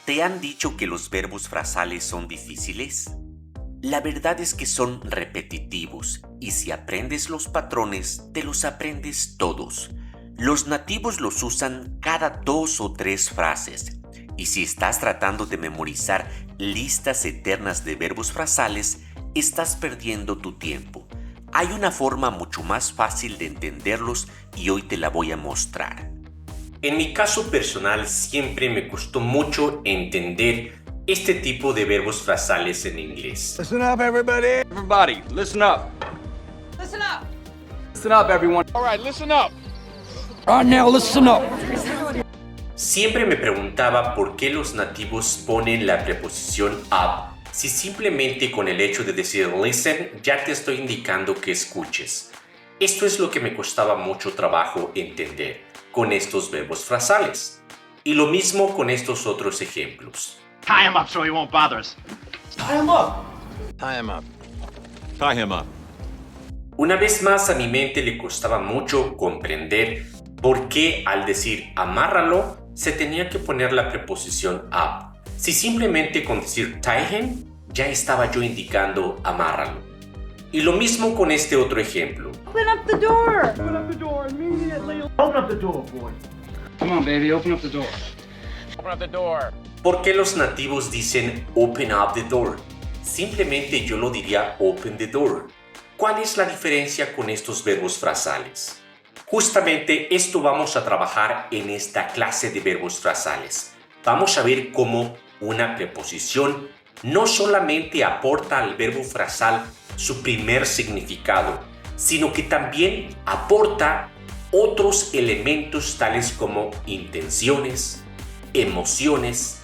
¿Te han dicho que los verbos frasales son difíciles? La verdad es que son repetitivos y si aprendes los patrones, te los aprendes todos. Los nativos los usan cada 2 o 3 frases y si estás tratando de memorizar listas eternas de verbos frasales, estás perdiendo tu tiempo. Hay una forma mucho más fácil de entenderlos y hoy te la voy a mostrar. En mi caso personal siempre me costó mucho entender este tipo de verbos frasales en inglés. Listen up, everybody. Everybody, listen up. Listen up. Listen up, everyone. All right, listen up. All right, now listen up. Siempre me preguntaba por qué los nativos ponen la preposición up si simplemente con el hecho de decir listen ya te estoy indicando que escuches. Esto es lo que me costaba mucho trabajo entender con estos verbos frasales. Y lo mismo con estos otros ejemplos. Tie him up so he won't bother us. Tie him up. Tie him up. Tie him up. Una vez más a mi mente le costaba mucho comprender por qué al decir amárralo se tenía que poner la preposición up. Si simplemente con decir tie him ya estaba yo indicando amárralo. Y lo mismo con este otro ejemplo. Open up the door. Open up the door immediately. Open up the door, boy. Come on, baby, open up the door. Open up the door. ¿Por qué los nativos dicen open up the door? Simplemente yo lo diría open the door. ¿Cuál es la diferencia con estos verbos frasales? Justamente esto vamos a trabajar en esta clase de verbos frasales. Vamos a ver cómo una preposición no solamente aporta al verbo frasal su primer significado, sino que también aporta otros elementos tales como intenciones, emociones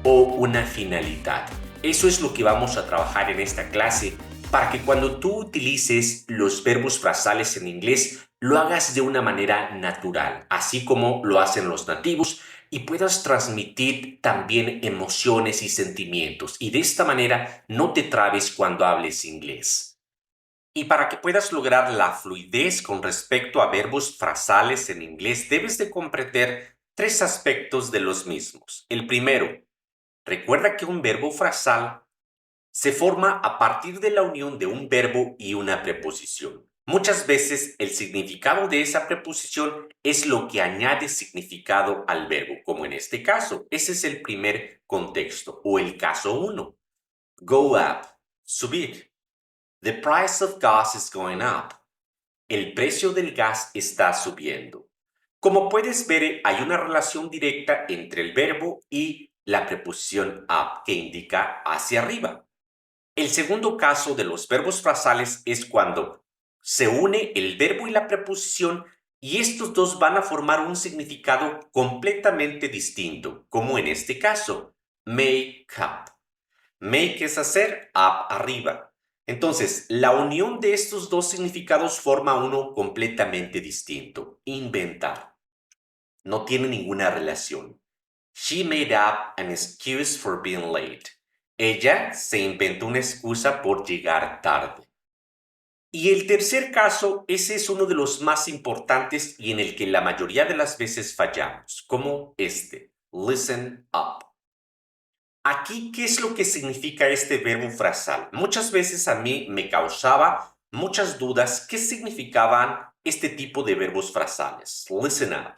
o una finalidad. Eso es lo que vamos a trabajar en esta clase para que cuando tú utilices los verbos frasales en inglés lo hagas de una manera natural, así como lo hacen los nativos y puedas transmitir también emociones y sentimientos y de esta manera no te trabes cuando hables inglés. Y para que puedas lograr la fluidez con respecto a verbos frasales en inglés debes de comprender 3 aspectos de los mismos. El primero, recuerda que un verbo frasal se forma a partir de la unión de un verbo y una preposición. Muchas veces el significado de esa preposición es lo que añade significado al verbo, como en este caso. Ese es el primer contexto, o el caso 1. Go up, subir. The price of gas is going up. El precio del gas está subiendo. Como puedes ver, hay una relación directa entre el verbo y la preposición up, que indica hacia arriba. El segundo caso de los verbos frasales es cuando se une el verbo y la preposición y estos dos van a formar un significado completamente distinto, como en este caso, make up. Make es hacer, up arriba. Entonces, la unión de estos dos significados forma uno completamente distinto, inventar. No tiene ninguna relación. She made up an excuse for being late. Ella se inventó una excusa por llegar tarde. Y el tercer caso, ese es uno de los más importantes y en el que la mayoría de las veces fallamos, como este, listen up. Aquí, ¿qué es lo que significa este verbo frasal? Muchas veces a mí me causaba muchas dudas qué significaban este tipo de verbos frasales. Listen up.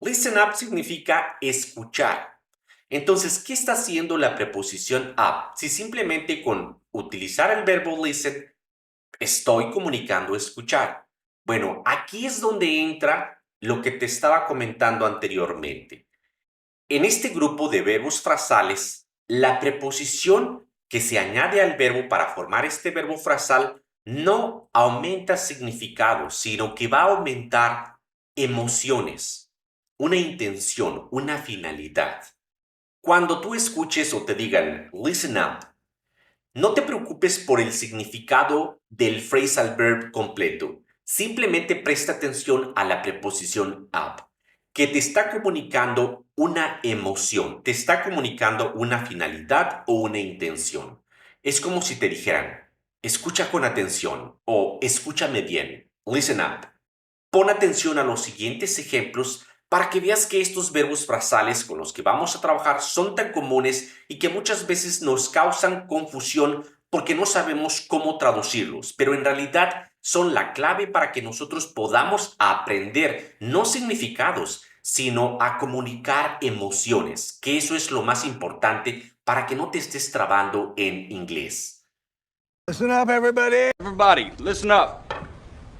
Listen up significa escuchar. Entonces, ¿qué está haciendo la preposición up? Si simplemente con utilizar el verbo listen, estoy comunicando escuchar. Bueno, aquí es donde entra lo que te estaba comentando anteriormente. En este grupo de verbos frasales, la preposición que se añade al verbo para formar este verbo frasal no aumenta significado, sino que va a aumentar emociones, una intención, una finalidad. Cuando tú escuches o te digan listen up, no te preocupes por el significado del phrasal verb completo. Simplemente presta atención a la preposición up, que te está comunicando una emoción, te está comunicando una finalidad o una intención. Es como si te dijeran, escucha con atención o escúchame bien, listen up. Pon atención a los siguientes ejemplos para que veas que estos verbos frasales con los que vamos a trabajar son tan comunes y que muchas veces nos causan confusión porque no sabemos cómo traducirlos, pero en realidad son la clave para que nosotros podamos aprender no significados, sino a comunicar emociones, que eso es lo más importante para que no te estés trabando en inglés. Listen up, everybody. Everybody, listen up.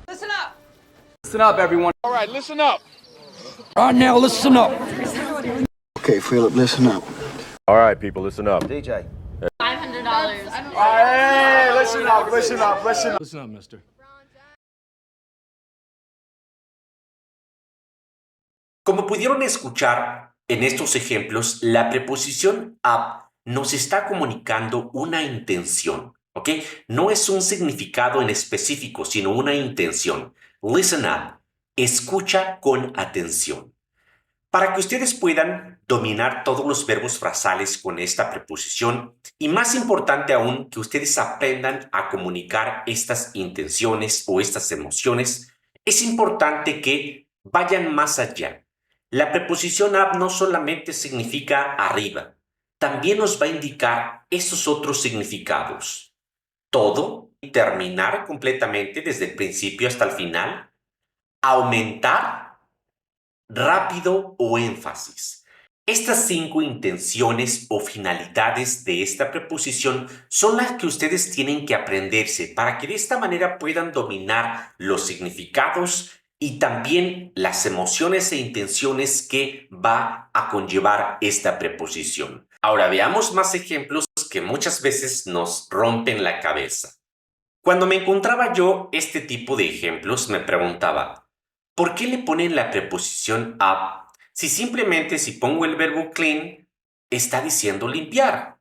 Listen up. Listen up, everyone. All right, listen up. Right now, listen up. Okay, Philip, listen up. All right, people, listen up. $500. Hey, listen up, listen up, listen up. Listen up, mister. Como pudieron escuchar en estos ejemplos, la preposición up nos está comunicando una intención, ¿ok? No es un significado en específico, sino una intención. Listen up. Escucha con atención. Para que ustedes puedan dominar todos los verbos frasales con esta preposición y más importante aún, que ustedes aprendan a comunicar estas intenciones o estas emociones, es importante que vayan más allá. La preposición up no solamente significa arriba, también nos va a indicar estos otros significados. Todo, terminar completamente desde el principio hasta el final, aumentar, rápido o énfasis. Estas 5 intenciones o finalidades de esta preposición son las que ustedes tienen que aprenderse para que de esta manera puedan dominar los significados y también las emociones e intenciones que va a conllevar esta preposición. Ahora veamos más ejemplos que muchas veces nos rompen la cabeza. Cuando me encontraba yo este tipo de ejemplos, me preguntaba, ¿por qué le ponen la preposición up si simplemente si pongo el verbo clean está diciendo limpiar?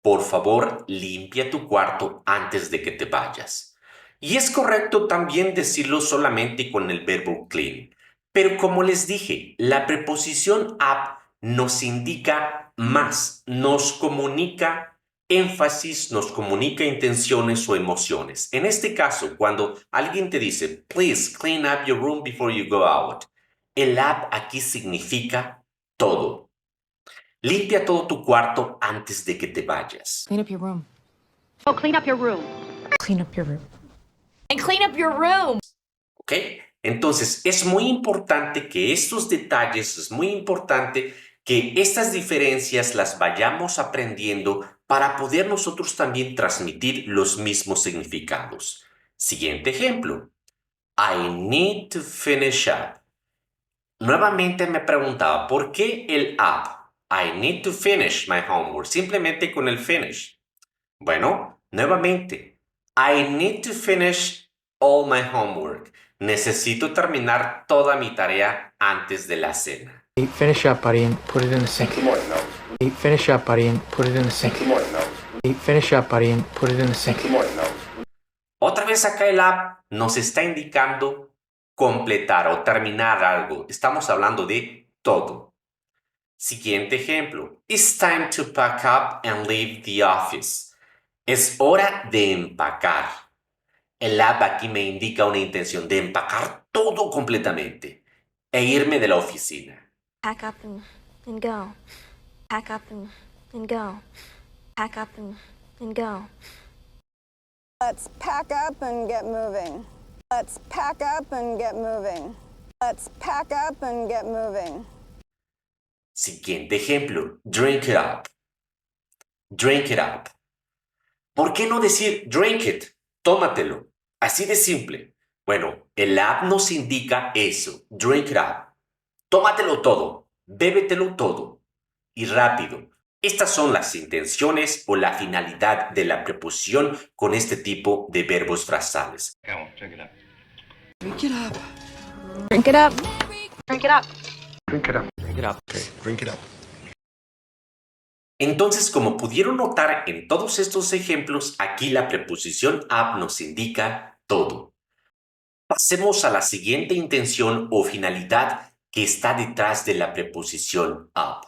Por favor, limpia tu cuarto antes de que te vayas. Y es correcto también decirlo solamente con el verbo clean. Pero como les dije, la preposición up nos indica más, nos comunica énfasis, nos comunica intenciones o emociones. En este caso, cuando alguien te dice, please clean up your room before you go out, el up aquí significa todo. Limpia todo tu cuarto antes de que te vayas. Clean up your room. Oh, clean up your room. Clean up your room. And clean up your room. ¿Ok? Entonces, es muy importante que estos detalles, es muy importante que estas diferencias las vayamos aprendiendo para poder nosotros también transmitir los mismos significados. Siguiente ejemplo. I need to finish up. Nuevamente me preguntaba, ¿por qué el up? I need to finish my homework. Simplemente con el finish. Bueno, nuevamente. I need to finish all my homework. Necesito terminar toda mi tarea antes de la cena. Finish up, buddy, and put it in the sink. Finish up, buddy, and put it in the sink. Finish up, buddy, and put it in the sink. Otra vez acá el up nos está indicando completar o terminar algo. Estamos hablando de todo. Siguiente ejemplo. It's time to pack up and leave the office. Es hora de empacar. El up aquí me indica una intención de empacar todo completamente e irme de la oficina. Pack up and go. Pack up and go. Pack up and go. Let's pack up and get moving. Let's pack up and get moving. Let's pack up and get moving. Siguiente ejemplo. Drink it up. Drink it up. ¿Por qué no decir drink it? Tómatelo. Así de simple. Bueno, el up nos indica eso. Drink it up. Tómatelo todo. Bébetelo todo. Y rápido. Estas son las intenciones o la finalidad de la preposición con este tipo de verbos frasales. Come on, drink it up. Drink it up. Drink it up. Drink it up. Drink it up. Drink it up. Drink it up. Entonces, como pudieron notar en todos estos ejemplos, aquí la preposición up nos indica todo. Pasemos a la siguiente intención o finalidad que está detrás de la preposición up.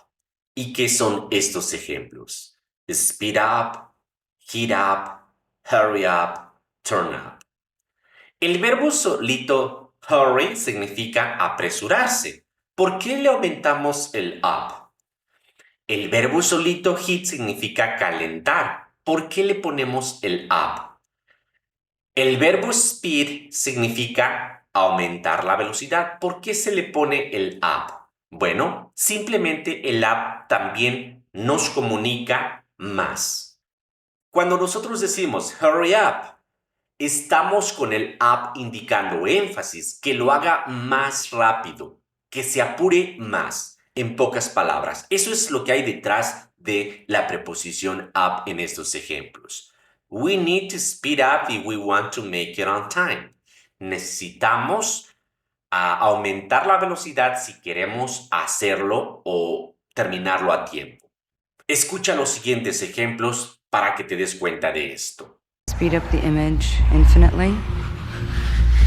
¿Y qué son estos ejemplos? Speed up, heat up, hurry up, turn up. El verbo solito hurry significa apresurarse. ¿Por qué le aumentamos el up? El verbo solito heat significa calentar. ¿Por qué le ponemos el up? El verbo speed significa aumentar la velocidad. ¿Por qué se le pone el up? Bueno, simplemente el up también nos comunica más. Cuando nosotros decimos hurry up, estamos con el up indicando énfasis, que lo haga más rápido, que se apure más, en pocas palabras. Eso es lo que hay detrás de la preposición up en estos ejemplos. We need to speed up if we want to make it on time. Necesitamos aumentar la velocidad si queremos hacerlo o terminarlo a tiempo. Escucha los siguientes ejemplos para que te des cuenta de esto. Speed up the image infinitely,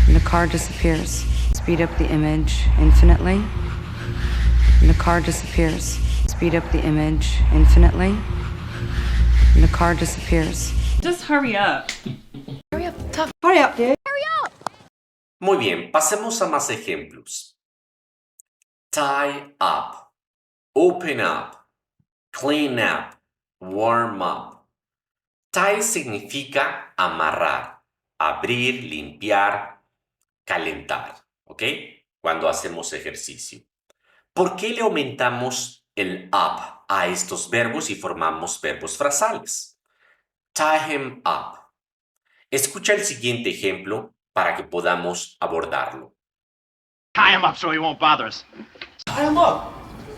and the car disappears. Speed up the image infinitely, and the car disappears. Speed up the image infinitely, and the car disappears. Just hurry up. Hurry up, dude. Muy bien, pasemos a más ejemplos. Tie up, open up, clean up, warm up. Tie significa amarrar, abrir, limpiar, calentar, ¿ok? Cuando hacemos ejercicio. ¿Por qué le aumentamos el up a estos verbos y formamos verbos frasales? Tie him up. Escucha el siguiente ejemplo para que podamos abordarlo. Tie him up so he won't bother us. Tie him up.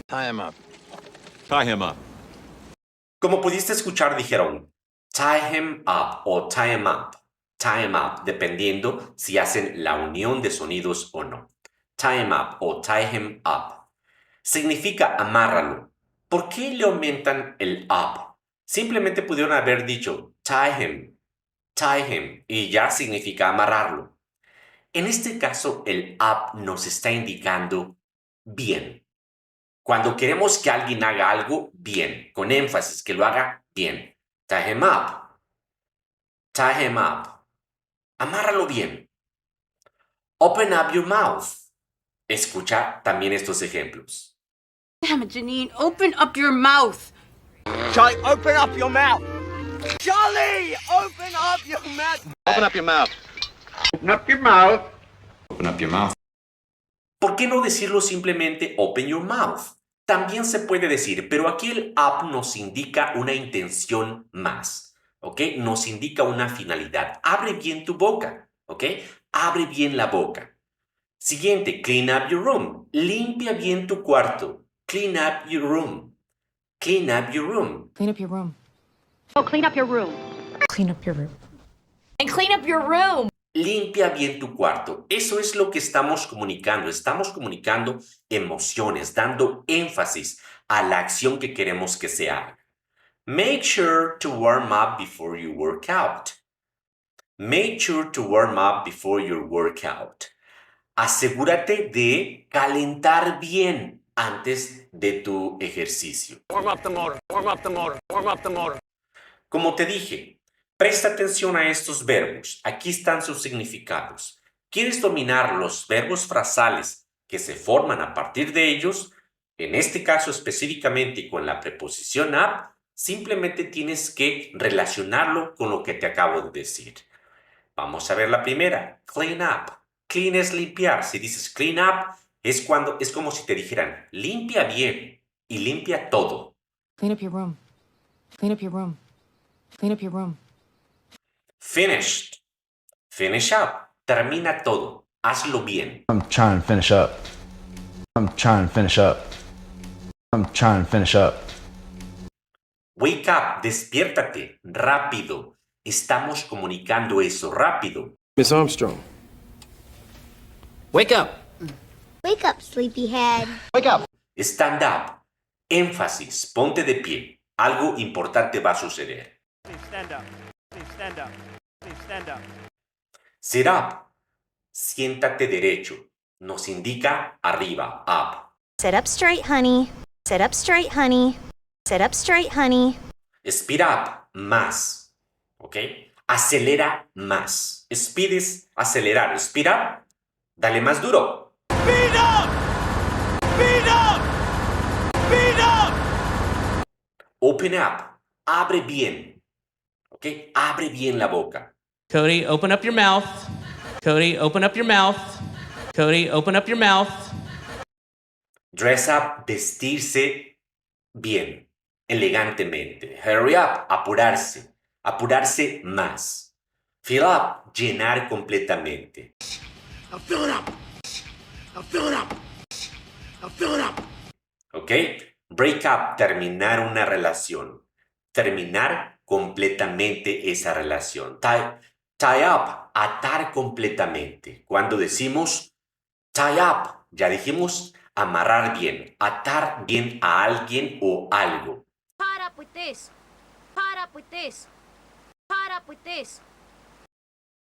Tie him up. Tie him up. Como pudiste escuchar, dijeron tie him up o tie him up. Tie him up, dependiendo si hacen la unión de sonidos o no. Tie him up o tie him up. Significa amárralo. ¿Por qué le aumentan el up? Simplemente pudieron haber dicho tie him, y ya significa amarrarlo. En este caso, el up nos está indicando bien. Cuando queremos que alguien haga algo bien, con énfasis, que lo haga bien. Tie him up. Tie him up. Amárralo bien. Open up your mouth. Escucha también estos ejemplos. Damn it, Janine, open up your mouth. Charlie, open up your mouth. Charlie, open up your mouth. Open up your mouth. Open up your mouth. Open up your mouth. ¿Por qué no decirlo simplemente open your mouth? También se puede decir, pero aquí el up nos indica una intención más, ¿ok? Nos indica una finalidad. Abre bien tu boca, ¿ok? Abre bien la boca. Siguiente, clean up your room. Limpia bien tu cuarto. Clean up your room. Clean up your room. Clean up your room. Oh, clean up your room. Clean up your room. And clean up your room. Limpia bien tu cuarto. Eso es lo que estamos comunicando. Estamos comunicando emociones, dando énfasis a la acción que queremos que se haga. Make sure to warm up before you work out. Make sure to warm up before your workout. Asegúrate de calentar bien antes de tu ejercicio. Warm up the motor. Warm up the motor. Warm up the motor. Como te dije, presta atención a estos verbos. Aquí están sus significados. ¿Quieres dominar los verbos frasales que se forman a partir de ellos? En este caso específicamente con la preposición up, simplemente tienes que relacionarlo con lo que te acabo de decir. Vamos a ver la primera. Clean up. Clean es limpiar. Si dices clean up, es como si te dijeran limpia bien y limpia todo. Clean up your room. Clean up your room. Clean up your room. Finished. Finish up. Termina todo. Hazlo bien. I'm trying to finish up. I'm trying to finish up. I'm trying to finish up. Wake up. Despiértate. Rápido. Estamos comunicando eso rápido. Miss Armstrong. Wake up. Wake up, sleepyhead. Wake up. Stand up. Énfasis. Ponte de pie. Algo importante va a suceder. Stand up. Please stand up. Please stand up. Sit up. Siéntate derecho. Nos indica arriba. Up. Sit up straight, honey. Sit up straight, honey. Sit up straight, honey. Speed up. Más. ¿Ok? Acelera más. Speed es acelerar. Speed up. Dale más duro. Speed up! Speed up! Speed up! Open up. Abre bien. ¿Ok? Abre bien la boca. Cody, open up your mouth. Cody, open up your mouth. Cody, open up your mouth. Dress up. Vestirse bien. Elegantemente. Hurry up. Apurarse. Apurarse más. Fill up. Llenar completamente. Now fill it up. Now fill it up. Now fill it up. ¿Ok? Break up. Terminar una relación. Terminar completamente esa relación. Tie up. Atar completamente. Cuando decimos tie up, ya dijimos amarrar bien. Atar bien a alguien o algo. Tied up with this. Tied up with this. Tied up with this.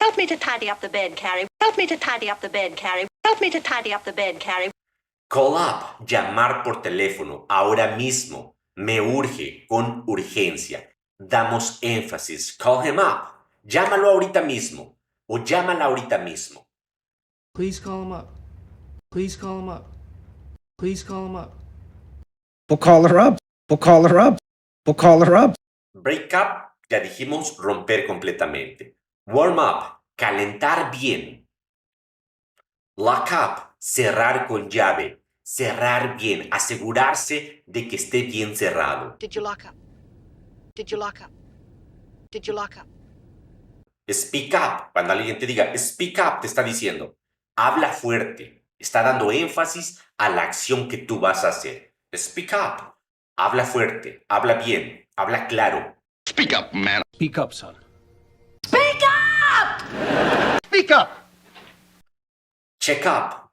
Help me to tidy up the bed, Carrie. Help me to tidy up the bed, Carrie. Help me to tidy up the bed, Carrie. Call up, llamar por teléfono, ahora mismo, me urge, con urgencia. Damos énfasis, call him up, llámalo ahorita mismo, o llámala ahorita mismo. Please call him up. Please call him up. Please call him up. We'll call her up. We'll call her up. We'll call her up. Break up, ya dijimos romper completamente. Warm up, calentar bien. Lock up, cerrar con llave. Cerrar bien, asegurarse de que esté bien cerrado. Did you lock up? Did you lock up? Did you lock up? Speak up, cuando alguien te diga speak up, te está diciendo, habla fuerte. Está dando énfasis a la acción que tú vas a hacer. Speak up, habla fuerte, habla bien, habla claro. Speak up, man. Speak up, son. Speak up! Speak up! Check up,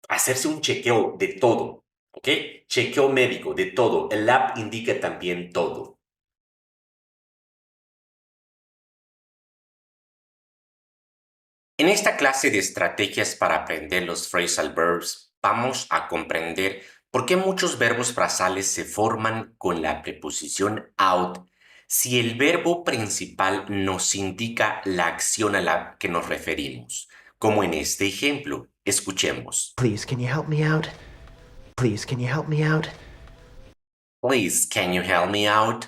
hacerse un chequeo de todo, ¿ok? Chequeo médico de todo. El app indica también todo. En esta clase de estrategias para aprender los phrasal verbs, vamos a comprender por qué muchos verbos frasales se forman con la preposición out si el verbo principal nos indica la acción a la que nos referimos, como en este ejemplo. Escuchemos. Please, can you help me out? Please, can you help me out? Please, can you help me out?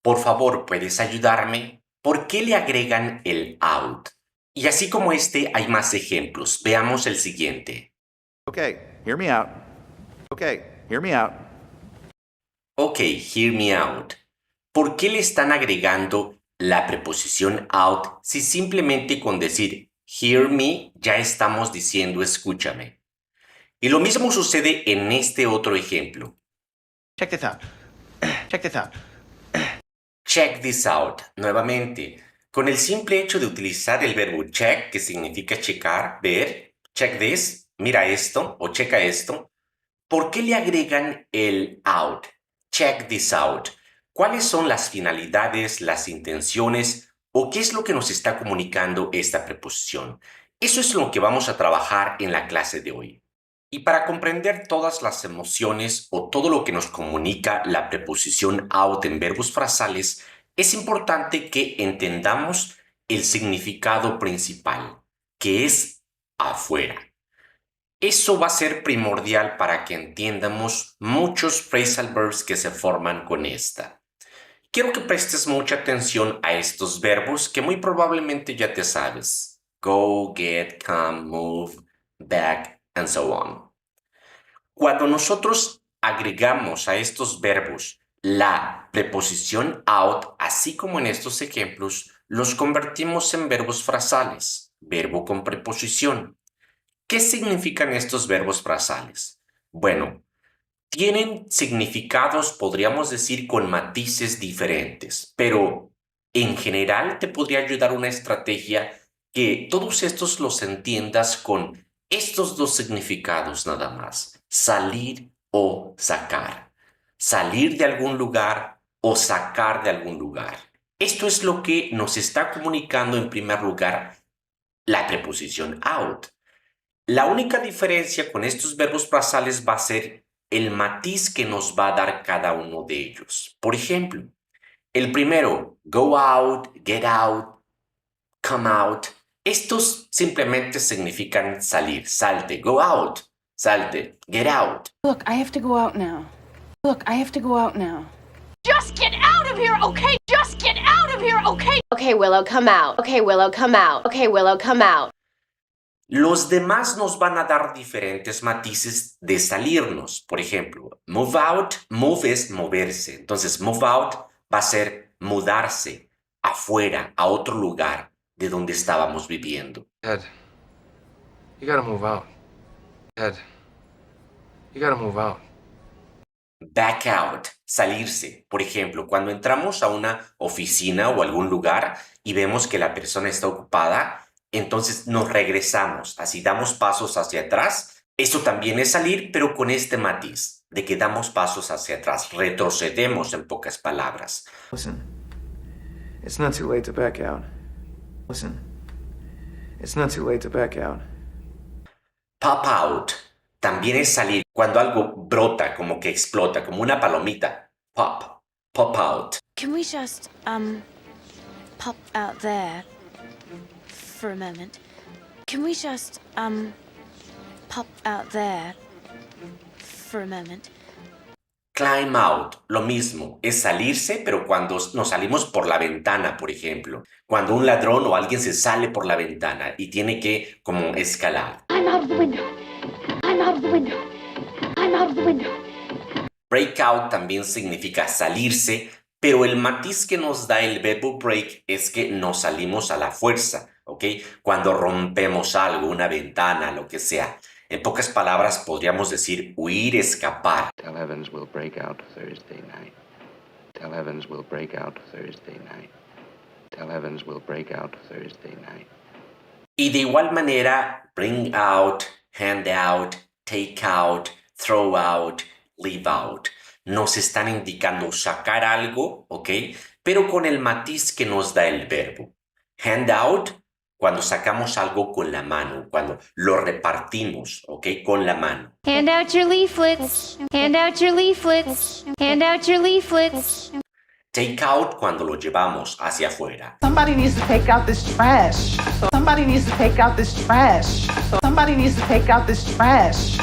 Por favor, ¿puedes ayudarme? ¿Por qué le agregan el out? Y así como este, hay más ejemplos. Veamos el siguiente. Okay, hear me out. Okay, hear me out. Ok, hear me out. ¿Por qué le están agregando la preposición out si simplemente con decir hear me ya estamos diciendo escúchame? Y lo mismo sucede en este otro ejemplo. Check this out. Check this out. Check this out. Nuevamente, con el simple hecho de utilizar el verbo check, que significa checar, ver, check this, mira esto o checa esto, ¿por qué le agregan el out? Check this out. ¿Cuáles son las finalidades, las intenciones o qué es lo que nos está comunicando esta preposición? Eso es lo que vamos a trabajar en la clase de hoy. Y para comprender todas las emociones o todo lo que nos comunica la preposición out en verbos frasales, es importante que entendamos el significado principal, que es afuera. Eso va a ser primordial para que entiendamos muchos phrasal verbs que se forman con esta. Quiero que prestes mucha atención a estos verbos que muy probablemente ya te sabes. Go, get, come, move, back, and so on. Cuando nosotros agregamos a estos verbos la preposición out, así como en estos ejemplos, los convertimos en verbos frasales, verbo con preposición. ¿Qué significan estos verbos frasales? Bueno, tienen significados, podríamos decir, con matices diferentes, pero en general te podría ayudar una estrategia que todos estos los entiendas con estos dos significados nada más: salir o sacar. Salir de algún lugar o sacar de algún lugar. Esto es lo que nos está comunicando en primer lugar la preposición out. La única diferencia con estos verbos frasales va a ser el matiz que nos va a dar cada uno de ellos. Por ejemplo, el primero, go out, get out, come out. Estos simplemente significan salir, salte, go out. Salte. Get out. Look, I have to go out now. Look, I have to go out now. Just get out of here, okay? Just get out of here, okay? Okay, Willow, come out. Okay, Willow, come out. Okay, Willow, come out. Los demás nos van a dar diferentes matices de salirnos. Por ejemplo, move out, move es moverse. Entonces, move out va a ser mudarse afuera, a otro lugar de donde estábamos viviendo. Ed, you gotta move out. Ed, you gotta move out. Back out, salirse. Por ejemplo, cuando entramos a una oficina o algún lugar y vemos que la persona está ocupada, entonces nos regresamos, así damos pasos hacia atrás. Eso también es salir, pero con este matiz de que damos pasos hacia atrás, retrocedemos en pocas palabras. Listen, it's not too late to back out. Listen, it's not too late to back out. Pop out también es salir cuando algo brota, como que explota, como una palomita. Pop out. Can we just, pop out there for a moment? Can we just, pop out there for a moment? Climb out, lo mismo, es salirse, pero cuando nos salimos por la ventana, por ejemplo. Cuando un ladrón o alguien se sale por la ventana y tiene que como escalar. I'm out of the window. I'm out of the window. I'm out of the window. Break out también significa salirse, pero el matiz que nos da el verbo break es que nos salimos a la fuerza, ¿ok? Cuando rompemos algo, una ventana, lo que sea. En pocas palabras podríamos decir huir, escapar. Tell Evans we'll break out Thursday night. Tell Evans we'll break out Thursday night. Tell Evans we'll break out Thursday night. Y de igual manera, bring out, hand out, take out, throw out, leave out. Nos están indicando sacar algo, ¿ok? Pero con el matiz que nos da el verbo. Hand out, cuando sacamos algo con la mano, cuando lo repartimos, ¿ok? Con la mano. Hand out your leaflets. Hand out your leaflets. Hand out your leaflets. Take out, cuando lo llevamos hacia afuera. Somebody needs to take out this trash. Somebody needs to take out this trash. Somebody needs to take out this trash.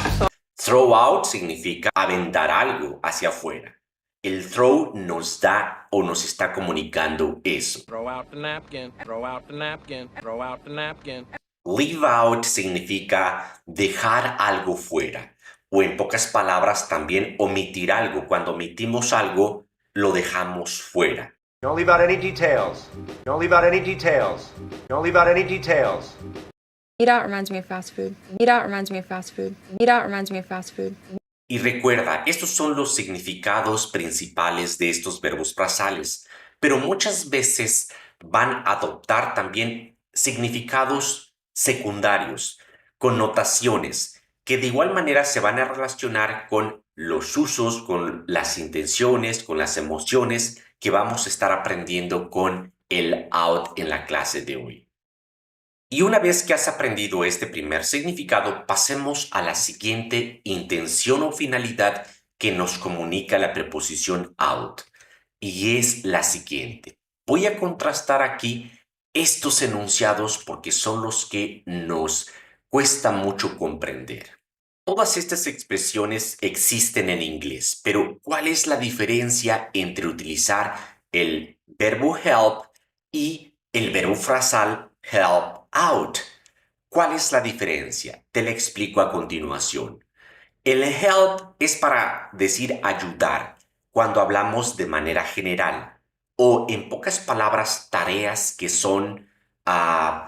Throw out significa aventar algo hacia afuera. El throw nos da o nos está comunicando eso. Throw out the napkin. Throw out the napkin. Throw out the napkin. Leave out significa dejar algo fuera. O en pocas palabras también omitir algo. Cuando omitimos algo, lo dejamos fuera. Don't leave out any details. Don't leave out any details. Don't leave out any details. Eat out reminds me of fast food. Eat out reminds me of fast food. Eat out reminds me of fast food. Y recuerda, estos son los significados principales de estos verbos frasales, pero muchas veces van a adoptar también significados secundarios, connotaciones, que de igual manera se van a relacionar con los usos, con las intenciones, con las emociones que vamos a estar aprendiendo con el out en la clase de hoy. Y una vez que has aprendido este primer significado, pasemos a la siguiente intención o finalidad que nos comunica la preposición out. Y es la siguiente. Voy a contrastar aquí estos enunciados porque son los que nos cuesta mucho comprender. Todas estas expresiones existen en inglés, pero ¿cuál es la diferencia entre utilizar el verbo help y el verbo frasal help out? ¿Cuál es la diferencia? Te la explico a continuación. El help es para decir ayudar cuando hablamos de manera general o en pocas palabras tareas que son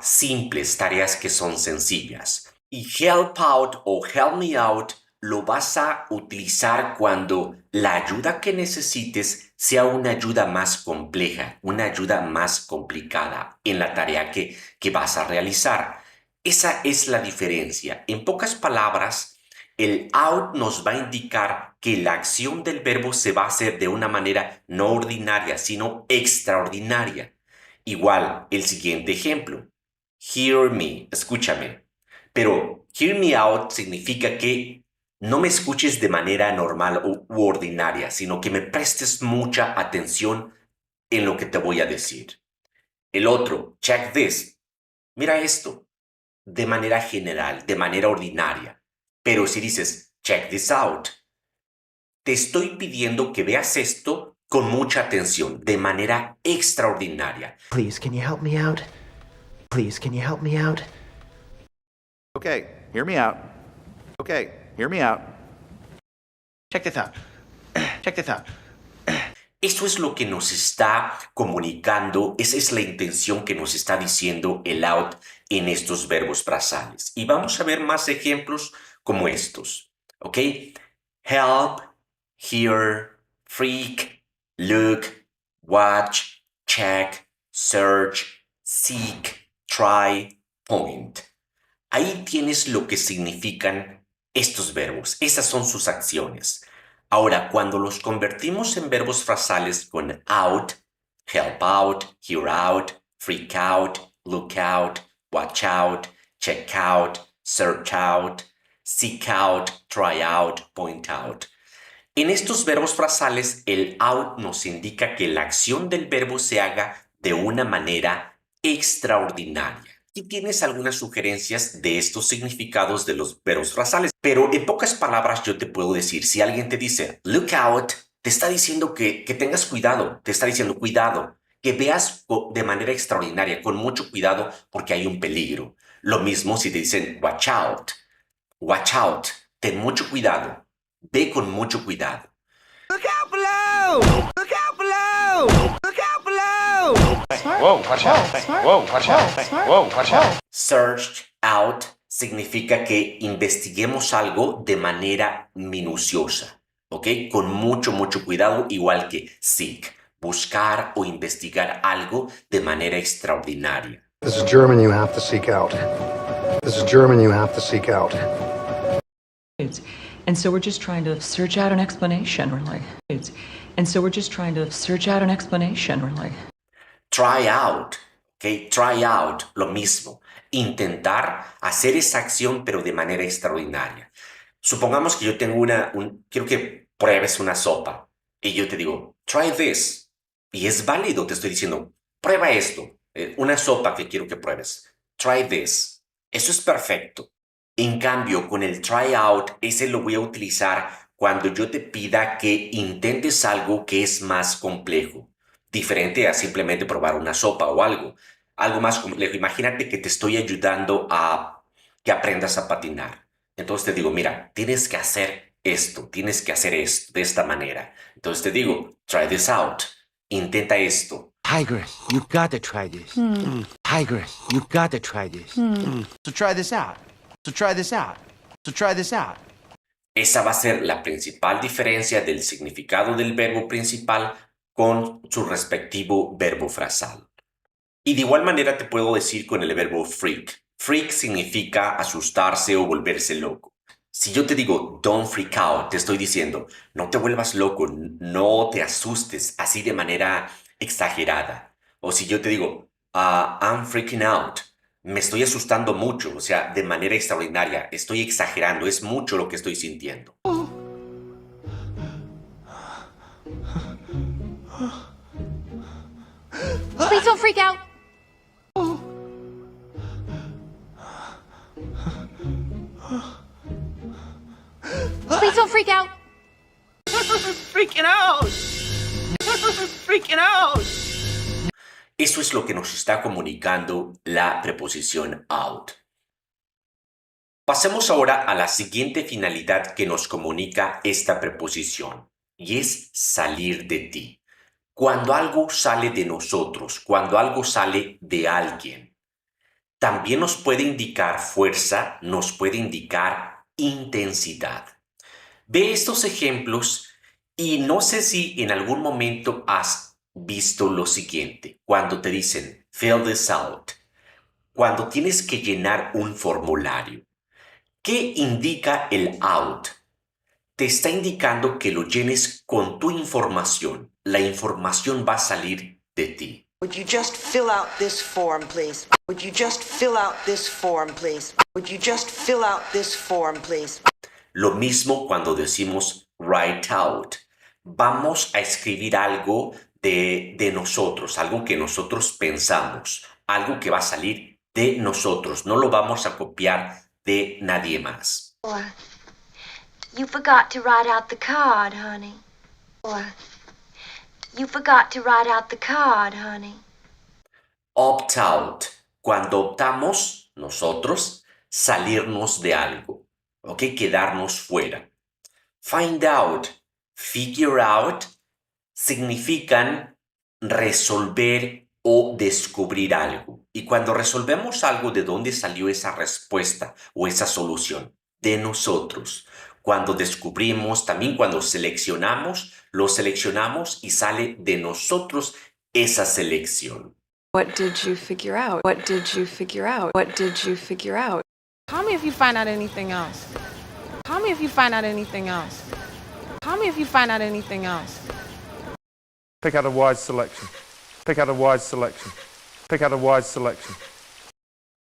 simples, tareas que son sencillas. Y help out o help me out lo vas a utilizar cuando la ayuda que necesites sea una ayuda más compleja, una ayuda más complicada en la tarea que vas a realizar. Esa es la diferencia. En pocas palabras, el out nos va a indicar que la acción del verbo se va a hacer de una manera no ordinaria, sino extraordinaria. Igual, el siguiente ejemplo. Hear me, escúchame. Pero hear me out significa que no me escuches de manera normal u ordinaria, sino que me prestes mucha atención en lo que te voy a decir. El otro, check this. Mira esto. De manera general, de manera ordinaria. Pero si dices, check this out, te estoy pidiendo que veas esto con mucha atención, de manera extraordinaria. Please, can you help me out? Please, can you help me out? Okay, hear me out. Okay, hear me out. Check this out. Check this out. Esto es lo que nos está comunicando, esa es la intención que nos está diciendo el out en estos verbos frasales. Y vamos a ver más ejemplos como estos, ¿ok? Help, hear, freak, look, watch, check, search, seek, try, point. Ahí tienes lo que significan estos verbos. Esas son sus acciones. Ahora, cuando los convertimos en verbos frasales con out, help out, hear out, freak out, look out, watch out, check out, search out, seek out, try out, point out. En estos verbos frasales, el out nos indica que la acción del verbo se haga de una manera extraordinaria. Y tienes algunas sugerencias de estos significados de los verbos frasales. Pero en pocas palabras yo te puedo decir, si alguien te dice look out, te está diciendo que tengas cuidado, te está diciendo cuidado, que veas de manera extraordinaria, con mucho cuidado porque hay un peligro. Lo mismo si te dicen watch out, ten mucho cuidado, ve con mucho cuidado. Look out below! Look out below! Look out below! Whoa, watch out. Whoa, watch out. Whoa, watch out. Search out significa que investiguemos algo de manera minuciosa, ¿ok? Con mucho cuidado, igual que seek, buscar o investigar algo de manera extraordinaria. This is German, you have to seek out. This is German, you have to seek out. And so we're just trying to search out an explanation, really. And so we're just trying to search out an explanation, really. Try out, ¿ok? Try out, lo mismo. Intentar hacer esa acción, pero de manera extraordinaria. Supongamos que yo tengo quiero que pruebes una sopa. Y yo te digo, try this. Y es válido, te estoy diciendo, prueba esto. Una sopa que quiero que pruebes. Try this. Eso es perfecto. En cambio, con el try out, ese lo voy a utilizar cuando yo te pida que intentes algo que es más complejo. Diferente a simplemente probar una sopa o algo más complejo. Imagínate que te estoy ayudando a que aprendas a patinar. Entonces te digo, mira, tienes que hacer esto de esta manera. Entonces te digo, try this out. Intenta esto. Tiger, you gotta try this. Tiger, you gotta try this. So try this out. So try this out. So try this out. Esa va a ser la principal diferencia del significado del verbo principal con su respectivo verbo frasal. Y de igual manera te puedo decir con el verbo freak. Freak significa asustarse o volverse loco. Si yo te digo don't freak out, te estoy diciendo no te vuelvas loco, no te asustes así de manera exagerada. O si yo te digo I'm freaking out, me estoy asustando mucho, o sea, de manera extraordinaria, estoy exagerando, es mucho lo que estoy sintiendo. Please don't freak out. Please don't freak out. Freaking out. Freaking out. Eso es lo que nos está comunicando la preposición out. Pasemos ahora a la siguiente finalidad que nos comunica esta preposición, y es salir de ti. Cuando algo sale de nosotros, cuando algo sale de alguien, también nos puede indicar fuerza, nos puede indicar intensidad. Ve estos ejemplos y no sé si en algún momento has visto lo siguiente. Cuando te dicen fill this out, cuando tienes que llenar un formulario, ¿qué indica el out? Te está indicando que lo llenes con tu información. La información va a salir de ti. Would you just fill out this form, please? Would you just fill out this form, please? Would you just fill out this form, please? Lo mismo cuando decimos write out. Vamos a escribir algo de nosotros, algo que nosotros pensamos, algo que va a salir de nosotros. No lo vamos a copiar de nadie más. You forgot to write out the card, honey. Or, you forgot to write out the card, honey. Opt out. Cuando optamos, nosotros, salirnos de algo. ¿Ok? Quedarnos fuera. Find out, figure out, significan resolver o descubrir algo. Y cuando resolvemos algo, ¿de dónde salió esa respuesta o esa solución? De nosotros. Cuando descubrimos, también cuando seleccionamos, lo seleccionamos y sale de nosotros esa selección. What did you figure out? What did you figure out? What did you figure out? Call me if you find out anything else. Call me if you find out anything else. Call me if you find out anything else. Pick out a wise selection. Pick out a wise selection. Pick out a wise selection.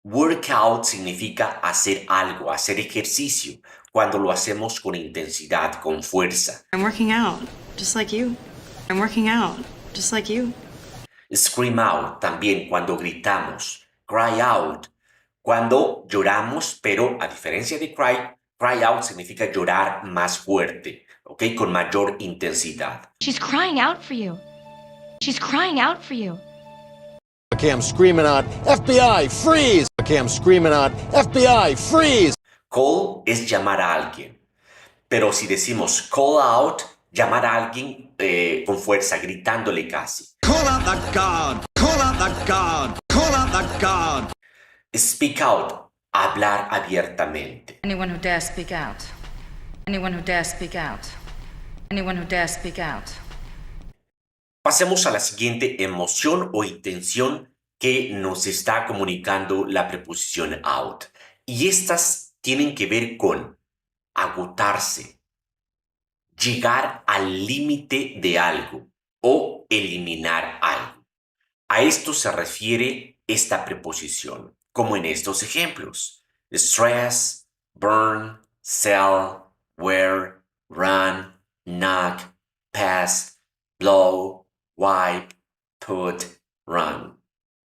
Workout significa hacer algo, hacer ejercicio, cuando lo hacemos con intensidad, con fuerza. I'm working out, just like you. I'm working out, just like you. Scream out también cuando gritamos. Cry out cuando lloramos, pero a diferencia de cry out significa llorar más fuerte, ¿ok? Con mayor intensidad. She's crying out for you. She's crying out for you. Okay, I'm screaming out, FBI, freeze! Okay, I'm screaming out, FBI, freeze! Call es llamar a alguien. Pero si decimos call out, llamar a alguien con fuerza, gritándole casi. Call out that God! Call out that God! Call out that God! Speak out, hablar abiertamente. Anyone who dares speak out. Anyone who dares speak out. Anyone who dares speak out. Pasemos a la siguiente emoción o intención que nos está comunicando la preposición out. Y estas tienen que ver con agotarse, llegar al límite de algo o eliminar algo. A esto se refiere esta preposición, como en estos ejemplos: stress, burn, sell, wear, run, knock, pass, blow, wipe, put, run.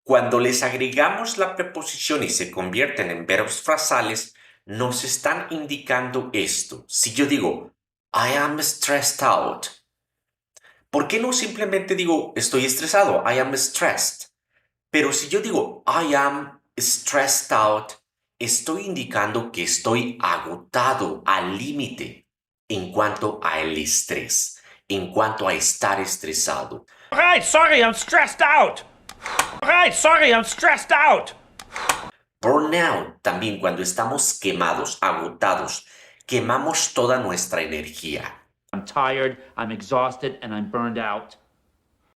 Cuando les agregamos la preposición y se convierten en verbos frasales, nos están indicando esto. Si yo digo, I am stressed out, ¿por qué no simplemente digo, estoy estresado? I am stressed. Pero si yo digo, I am stressed out, estoy indicando que estoy agotado al límite en cuanto al estrés, en cuanto a estar estresado. Right, sorry, I'm stressed out. Right, sorry, I'm stressed out. Burnout, también cuando estamos quemados, agotados, quemamos toda nuestra energía. I'm tired, I'm exhausted, and I'm burned out.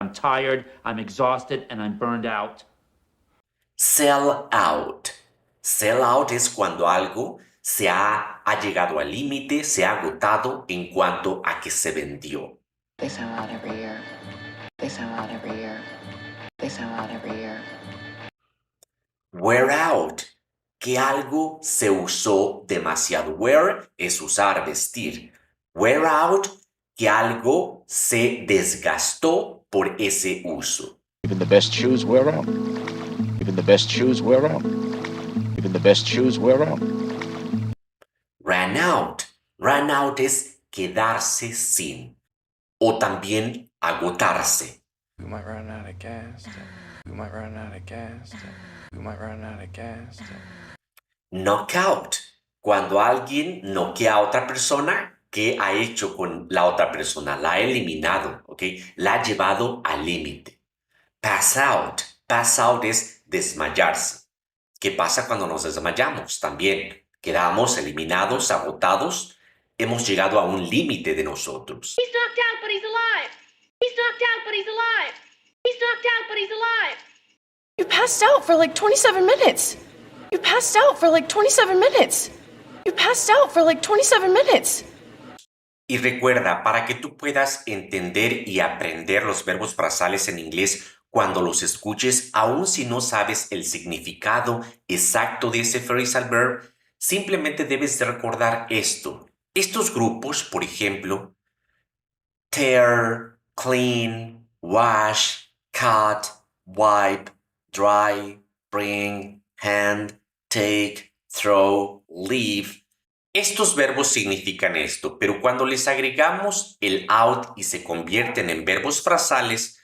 I'm tired, I'm exhausted, and I'm burned out. Sell out. Sell out es cuando algo se ha llegado al límite, se ha agotado en cuanto a que se vendió. They sell out every year. They sell out every year. They sell out every year. Wear out, que algo se usó demasiado. Wear es usar, vestir. Wear out, que algo se desgastó por ese uso. Even the best shoes wear out. Even the best shoes wear out. Even the best shoes wear out. Ran out. Run out es quedarse sin. O también agotarse. We might run out of gas. We might run out of gas. We might run out of gas. Knockout. Cuando alguien noquea a otra persona, ¿qué ha hecho con la otra persona? La ha eliminado, ¿ok? La ha llevado al límite. Pass out. Pass out es desmayarse. ¿Qué pasa cuando nos desmayamos? También quedamos eliminados, agotados. Hemos llegado a un límite de nosotros. He's knocked out, but he's alive. He's knocked out, but he's alive. He's knocked out, but he's alive. You passed out for like 27 minutes. You passed out for like 27 minutes. You passed out for like 27 minutes. Y recuerda, para que tú puedas entender y aprender los verbos frasales en inglés cuando los escuches, aun si no sabes el significado exacto de ese phrasal verb, simplemente debes de recordar esto. Estos grupos, por ejemplo, tear, clean, wash, cut, wipe, dry, bring, hand, take, throw, leave, Estos verbos significan esto, pero cuando les agregamos el out y se convierten en verbos frasales,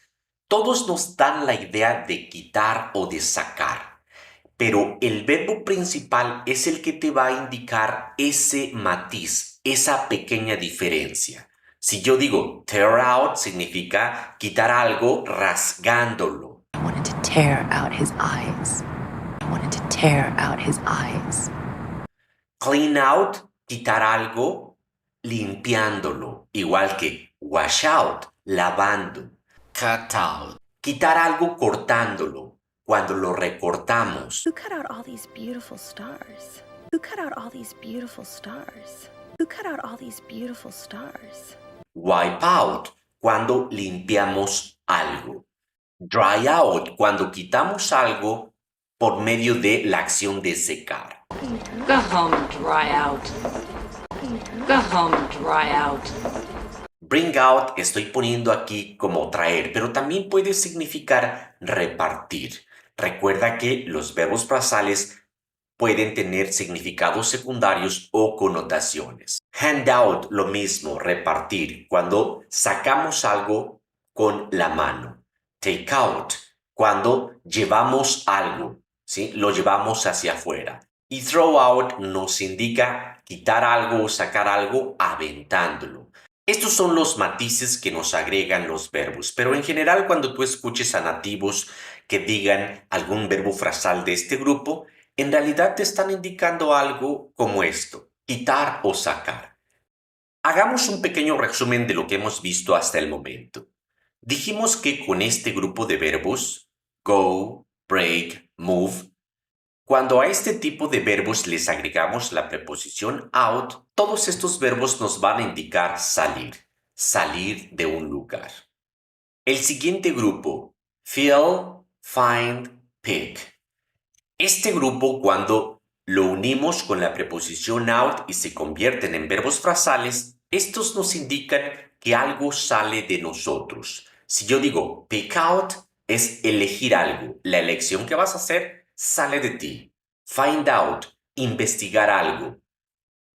todos nos dan la idea de quitar o de sacar. Pero el verbo principal es el que te va a indicar ese matiz, esa pequeña diferencia. Si yo digo tear out, significa quitar algo rasgándolo. I wanted to tear out his eyes. I wanted to tear out his eyes. Clean out, quitar algo, limpiándolo. Igual que wash out, lavando. Cut out, quitar algo cortándolo. Cuando lo recortamos. Who cut out all these beautiful stars? Who cut out all these beautiful stars? Who cut out all these beautiful stars? Wipe out, cuando limpiamos algo. Dry out, cuando quitamos algo por medio de la acción de secar. Go home and dry out. Go home and dry out. Bring out, estoy poniendo aquí como traer, pero también puede significar repartir. Recuerda que los verbos frasales pueden tener significados secundarios o connotaciones. Hand out, lo mismo, repartir, cuando sacamos algo con la mano. Take out, cuando llevamos algo, ¿sí? Lo llevamos hacia afuera. Y throw out nos indica quitar algo o sacar algo aventándolo. Estos son los matices que nos agregan los verbos, pero en general cuando tú escuches a nativos que digan algún verbo frasal de este grupo, en realidad te están indicando algo como esto, quitar o sacar. Hagamos un pequeño resumen de lo que hemos visto hasta el momento. Dijimos que con este grupo de verbos, go, break, move, cuando a este tipo de verbos les agregamos la preposición out, todos estos verbos nos van a indicar salir, salir de un lugar. El siguiente grupo, fill, find, pick. Este grupo, cuando lo unimos con la preposición out y se convierten en verbos frasales, estos nos indican que algo sale de nosotros. Si yo digo pick out, es elegir algo. La elección que vas a hacer sale de ti. Find out, investigar algo,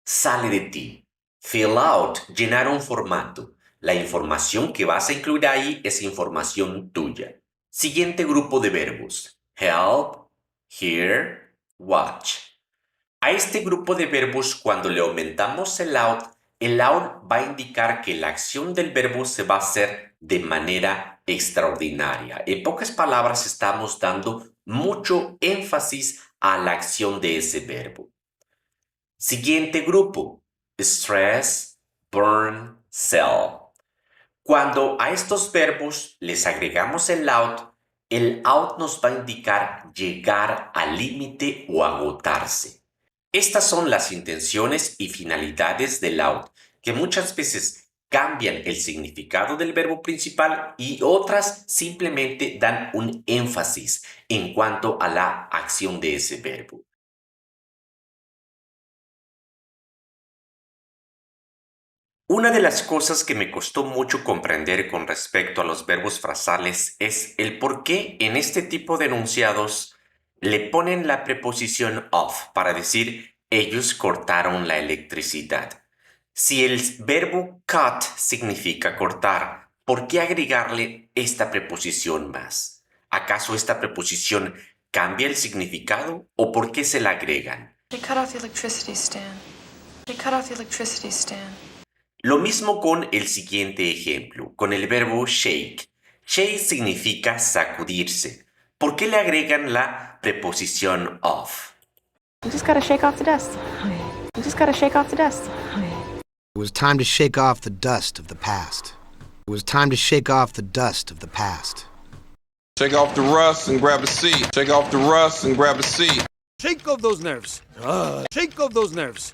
sale de ti. Fill out, llenar un formato. La información que vas a incluir ahí es información tuya. Siguiente grupo de verbos. Help, hear, watch. A este grupo de verbos, cuando le aumentamos el out va a indicar que la acción del verbo se va a hacer de manera extraordinaria. En pocas palabras, estamos dando mucho énfasis a la acción de ese verbo. Siguiente grupo, stress, burn, sell. Cuando a estos verbos les agregamos el out nos va a indicar llegar al límite o agotarse. Estas son las intenciones y finalidades del out, que muchas veces cambian el significado del verbo principal y otras simplemente dan un énfasis en cuanto a la acción de ese verbo. Una de las cosas que me costó mucho comprender con respecto a los verbos frasales es el por qué en este tipo de enunciados le ponen la preposición of para decir ellos cortaron la electricidad. Si el verbo cut significa cortar, ¿por qué agregarle esta preposición más? ¿Acaso esta preposición cambia el significado o por qué se la agregan? They cut off the electricity stand. They cut off the electricity stand. Lo mismo con el siguiente ejemplo, con el verbo shake. Shake significa sacudirse. ¿Por qué le agregan la preposición of? You just gotta shake off the dust. You just gotta shake off the dust. It was time to shake off the dust of the past. It was time to shake off the dust of the past. Shake off the rust and grab a seat. Shake off the rust and grab a seat. Shake off those nerves. Shake off those nerves.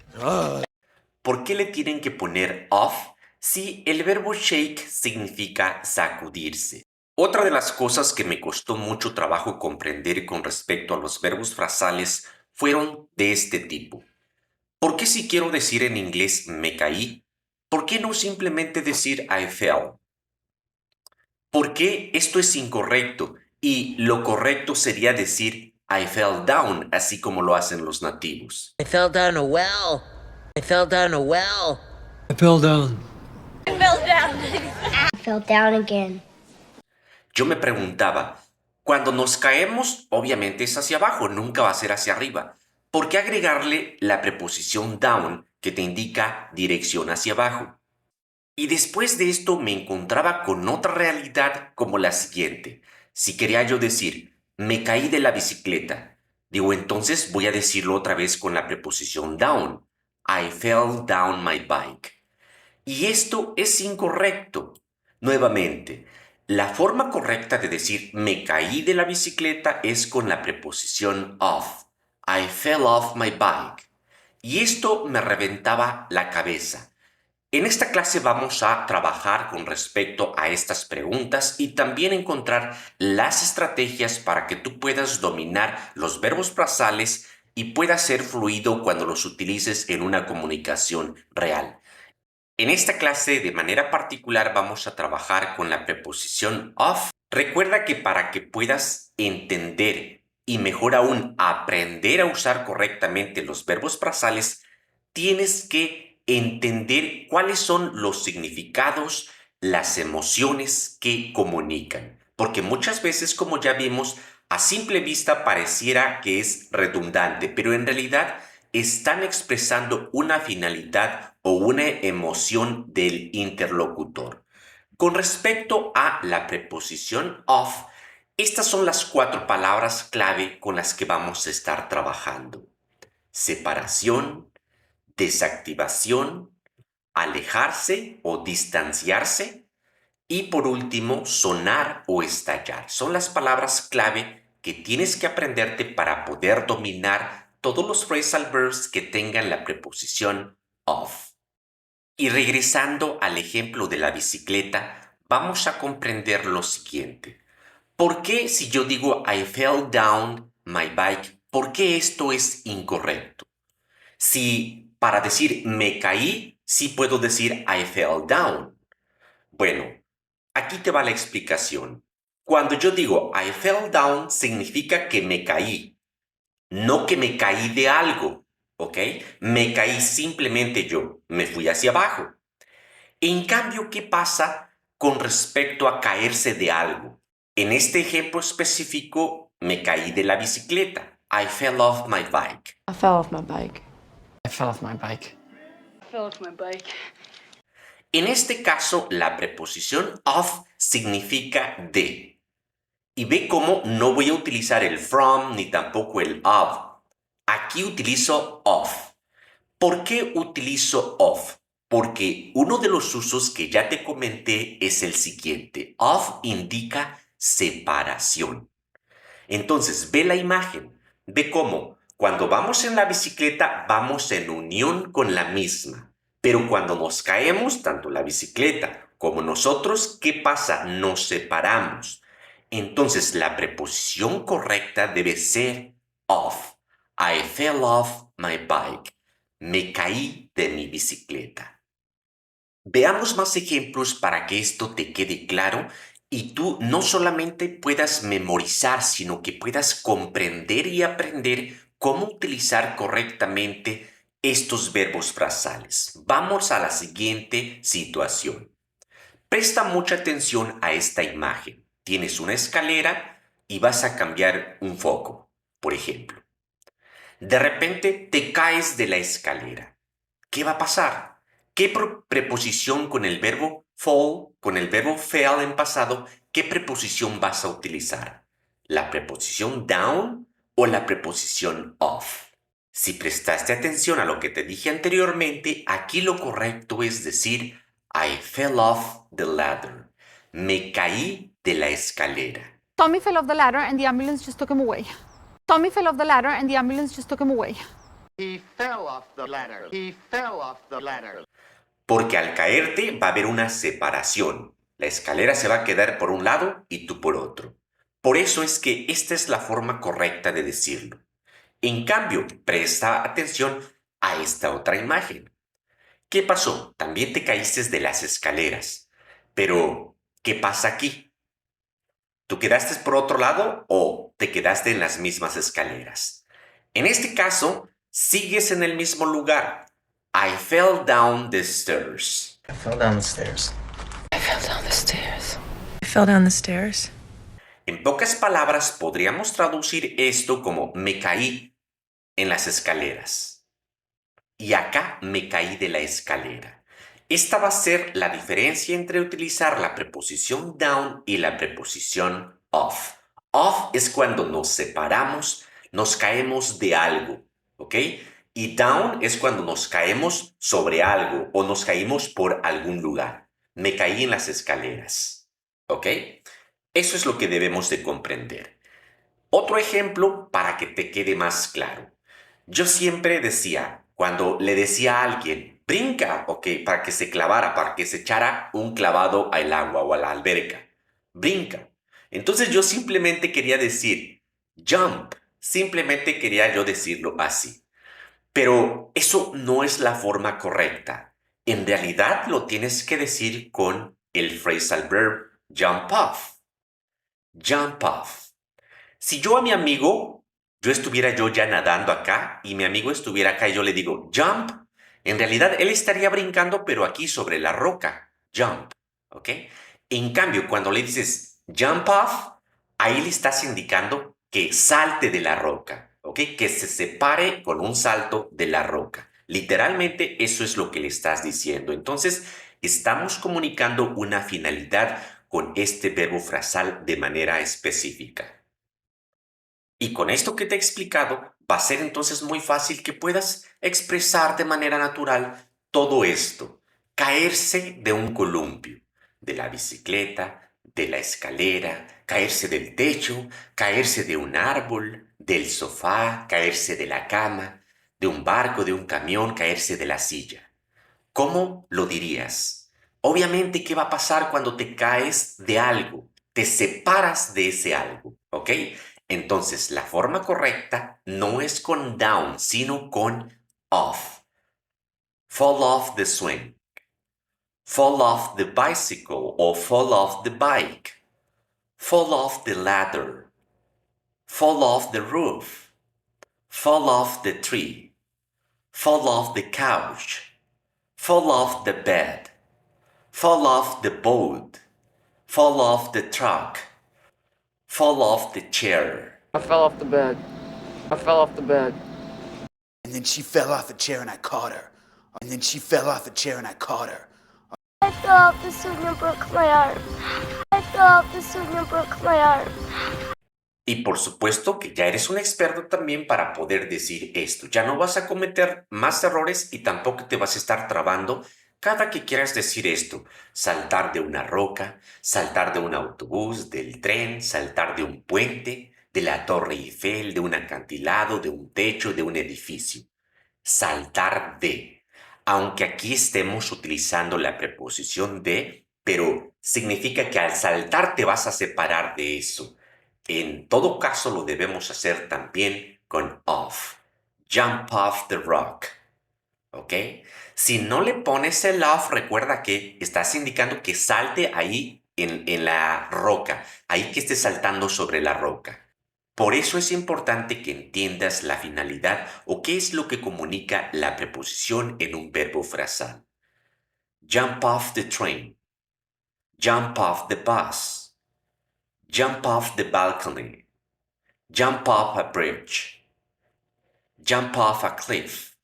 ¿Por qué le tienen que poner off si el verbo shake significa sacudirse? Otra de las cosas que me costó mucho trabajo comprender con respecto a los verbos frasales fueron de este tipo. ¿Por qué si quiero decir en inglés me caí? ¿Por qué no simplemente decir I fell? ¿Por qué esto es incorrecto? Y lo correcto sería decir I fell down, así como lo hacen los nativos. I fell down a well. I fell down a well. I fell down. I fell down. I fell down again. Yo me preguntaba, cuando nos caemos, obviamente es hacia abajo, nunca va a ser hacia arriba. ¿Por qué agregarle la preposición down que te indica dirección hacia abajo? Y después de esto me encontraba con otra realidad como la siguiente. Si quería yo decir, me caí de la bicicleta, digo, entonces voy a decirlo otra vez con la preposición down. I fell down my bike. Y esto es incorrecto. Nuevamente, la forma correcta de decir me caí de la bicicleta es con la preposición off. I fell off my bike. Y esto me reventaba la cabeza. En esta clase vamos a trabajar con respecto a estas preguntas y también encontrar las estrategias para que tú puedas dominar los verbos frasales y puedas ser fluido cuando los utilices en una comunicación real. En esta clase de manera particular vamos a trabajar con la preposición of. Recuerda que para que puedas entender y mejor aún aprender a usar correctamente los verbos frasales, tienes que entender cuáles son los significados, las emociones que comunican. Porque muchas veces, como ya vimos, a simple vista pareciera que es redundante, pero en realidad están expresando una finalidad o una emoción del interlocutor. Con respecto a la preposición of, estas son las 4 palabras clave con las que vamos a estar trabajando. Separación, desactivación, alejarse o distanciarse y por último sonar o estallar. Son las palabras clave que tienes que aprenderte para poder dominar todos los phrasal verbs que tengan la preposición of. Y regresando al ejemplo de la bicicleta, vamos a comprender lo siguiente. ¿Por qué si yo digo I fell down my bike, por qué esto es incorrecto? Si para decir me caí, sí puedo decir I fell down. Bueno, aquí te va la explicación. Cuando yo digo I fell down, significa que me caí, no que me caí de algo, ¿ok? Me caí simplemente yo, me fui hacia abajo. En cambio, ¿qué pasa con respecto a caerse de algo? En este ejemplo específico, me caí de la bicicleta. I fell off my bike. I fell off my bike. I fell off my bike. I fell off my bike. En este caso, la preposición of significa de. Y ve cómo no voy a utilizar el from ni tampoco el of. Aquí utilizo of. ¿Por qué utilizo of? Porque uno de los usos que ya te comenté es el siguiente. Of indica separación. Entonces, ve la imagen. Ve cómo cuando vamos en la bicicleta vamos en unión con la misma. Pero cuando nos caemos, tanto la bicicleta como nosotros, ¿qué pasa? Nos separamos. Entonces, la preposición correcta debe ser off. I fell off my bike. Me caí de mi bicicleta. Veamos más ejemplos para que esto te quede claro y tú no solamente puedas memorizar, sino que puedas comprender y aprender cómo utilizar correctamente estos verbos frasales. Vamos a la siguiente situación. Presta mucha atención a esta imagen. Tienes una escalera y vas a cambiar un foco, por ejemplo. De repente te caes de la escalera. ¿Qué va a pasar? ¿Qué preposición con el verbo fall, con el verbo fell en pasado, qué preposición vas a utilizar? ¿La preposición down o la preposición off? Si prestaste atención a lo que te dije anteriormente, aquí lo correcto es decir I fell off the ladder. Me caí de la escalera. Tommy fell off the ladder and the ambulance just took him away. Tommy fell off the ladder and the ambulance just took him away. He fell off the ladder. He fell off the ladder. Porque al caerte va a haber una separación. La escalera se va a quedar por un lado y tú por otro. Por eso es que esta es la forma correcta de decirlo. En cambio, presta atención a esta otra imagen. ¿Qué pasó? También te caíste de las escaleras. Pero, ¿qué pasa aquí? ¿Tú quedaste por otro lado o te quedaste en las mismas escaleras? En este caso, sigues en el mismo lugar, I fell down the stairs. I fell down the stairs. I fell down the stairs. I fell down the stairs. En pocas palabras, podríamos traducir esto como me caí en las escaleras. Y acá me caí de la escalera. Esta va a ser la diferencia entre utilizar la preposición down y la preposición off. Off es cuando nos separamos, nos caemos de algo, ¿ok? Y down es cuando nos caemos sobre algo o nos caímos por algún lugar. Me caí en las escaleras, ¿ok? Eso es lo que debemos de comprender. Otro ejemplo para que te quede más claro. Yo siempre decía, cuando le decía a alguien, brinca, ¿ok? Para que se clavara, para que se echara un clavado al agua o a la alberca. Brinca. Entonces yo simplemente quería decir, jump. Simplemente quería yo decirlo así. Pero eso no es la forma correcta. En realidad lo tienes que decir con el phrasal verb jump off. Jump off. Si yo a mi amigo, yo estuviera yo ya nadando acá y mi amigo estuviera acá y yo le digo jump, en realidad él estaría brincando pero aquí sobre la roca. Jump. ¿Ok? En cambio, cuando le dices jump off, ahí le estás indicando que salte de la roca. ¿Ok? Que se separe con un salto de la roca. Literalmente eso es lo que le estás diciendo. Entonces, estamos comunicando una finalidad con este verbo frasal de manera específica. Y con esto que te he explicado, va a ser entonces muy fácil que puedas expresar de manera natural todo esto. Caerse de un columpio, de la bicicleta, de la escalera, caerse del techo, caerse de un árbol, del sofá, caerse de la cama, de un barco, de un camión, caerse de la silla. ¿Cómo lo dirías? Obviamente, ¿qué va a pasar cuando te caes de algo? Te separas de ese algo, ¿ok? Entonces, la forma correcta no es con down, sino con off. Fall off the swing. Fall off the bicycle or fall off the bike. Fall off the ladder. Fall off the roof. Fall off the tree. Fall off the couch. Fall off the bed. Fall off the boat. Fall off the truck. Fall off the chair. I fell off the bed. I fell off the bed. And then she fell off the chair and I caught her. And then she fell off the chair and I caught her. I fell off the swing and broke my arm. I fell off the swing and broke my arm. Y por supuesto que ya eres un experto también para poder decir esto. Ya no vas a cometer más errores y tampoco te vas a estar trabando cada que quieras decir esto. Saltar de una roca, saltar de un autobús, del tren, saltar de un puente, de la Torre Eiffel, de un acantilado, de un techo, de un edificio. Saltar de. Aunque aquí estemos utilizando la preposición de, pero significa que al saltar te vas a separar de eso. En todo caso lo debemos hacer también con off. Jump off the rock. ¿Ok? Si no le pones el off, recuerda que estás indicando que salte ahí en la roca. Ahí que esté saltando sobre la roca. Por eso es importante que entiendas la finalidad o qué es lo que comunica la preposición en un verbo frasal. Jump off the train. Jump off the bus. Jump off the balcony. Jump off a bridge. Jump off a cliff.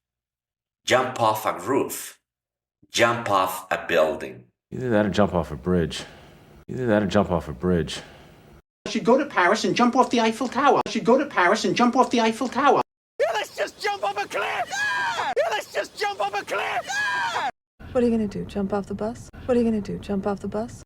Jump off a roof. Jump off a building. Either that or jump off a bridge. Either that or jump off a bridge. I should go to Paris and jump off the Eiffel Tower. I should go to Paris and jump off the Eiffel Tower. Yeah, let's just jump off a cliff! Yeah! Yeah, let's just jump off a cliff! Yeah! What are you gonna do? Jump off the bus? What are you gonna do? Jump off the bus?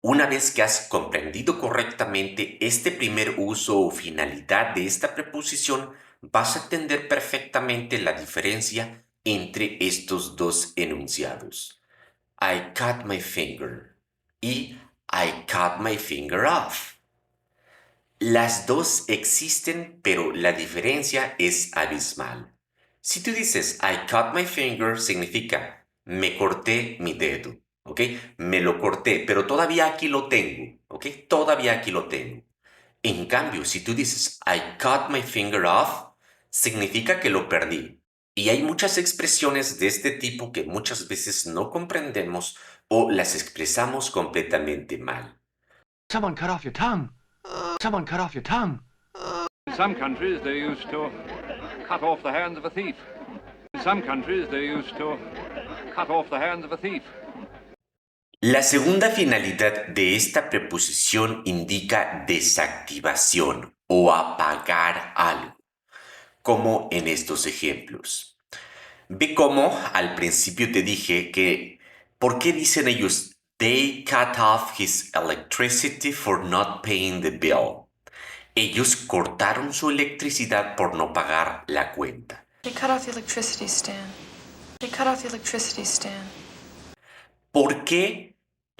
Una vez que has comprendido correctamente este primer uso o finalidad de esta preposición, vas a entender perfectamente la diferencia entre estos dos enunciados. I cut my finger y I cut my finger off. Las dos existen, pero la diferencia es abismal. Si tú dices I cut my finger, significa me corté mi dedo. ¿Ok? Me lo corté, pero todavía aquí lo tengo. ¿Ok? Todavía aquí lo tengo. En cambio, si tú dices I cut my finger off, significa que lo perdí. Y hay muchas expresiones de este tipo que muchas veces no comprendemos o las expresamos completamente mal. Someone cut off your tongue. Someone cut off your tongue. In some countries, they used to cut off the hands of a thief. In some countries, they used to cut off the hands of a thief. La segunda finalidad de esta preposición indica desactivación o apagar algo, como en estos ejemplos. Ve cómo al principio te dije que, ¿por qué dicen ellos, they cut off his electricity for not paying the bill? Ellos cortaron su electricidad por no pagar la cuenta. They cut off the electricity, Stan. They cut off the electricity, Stan. ¿Por qué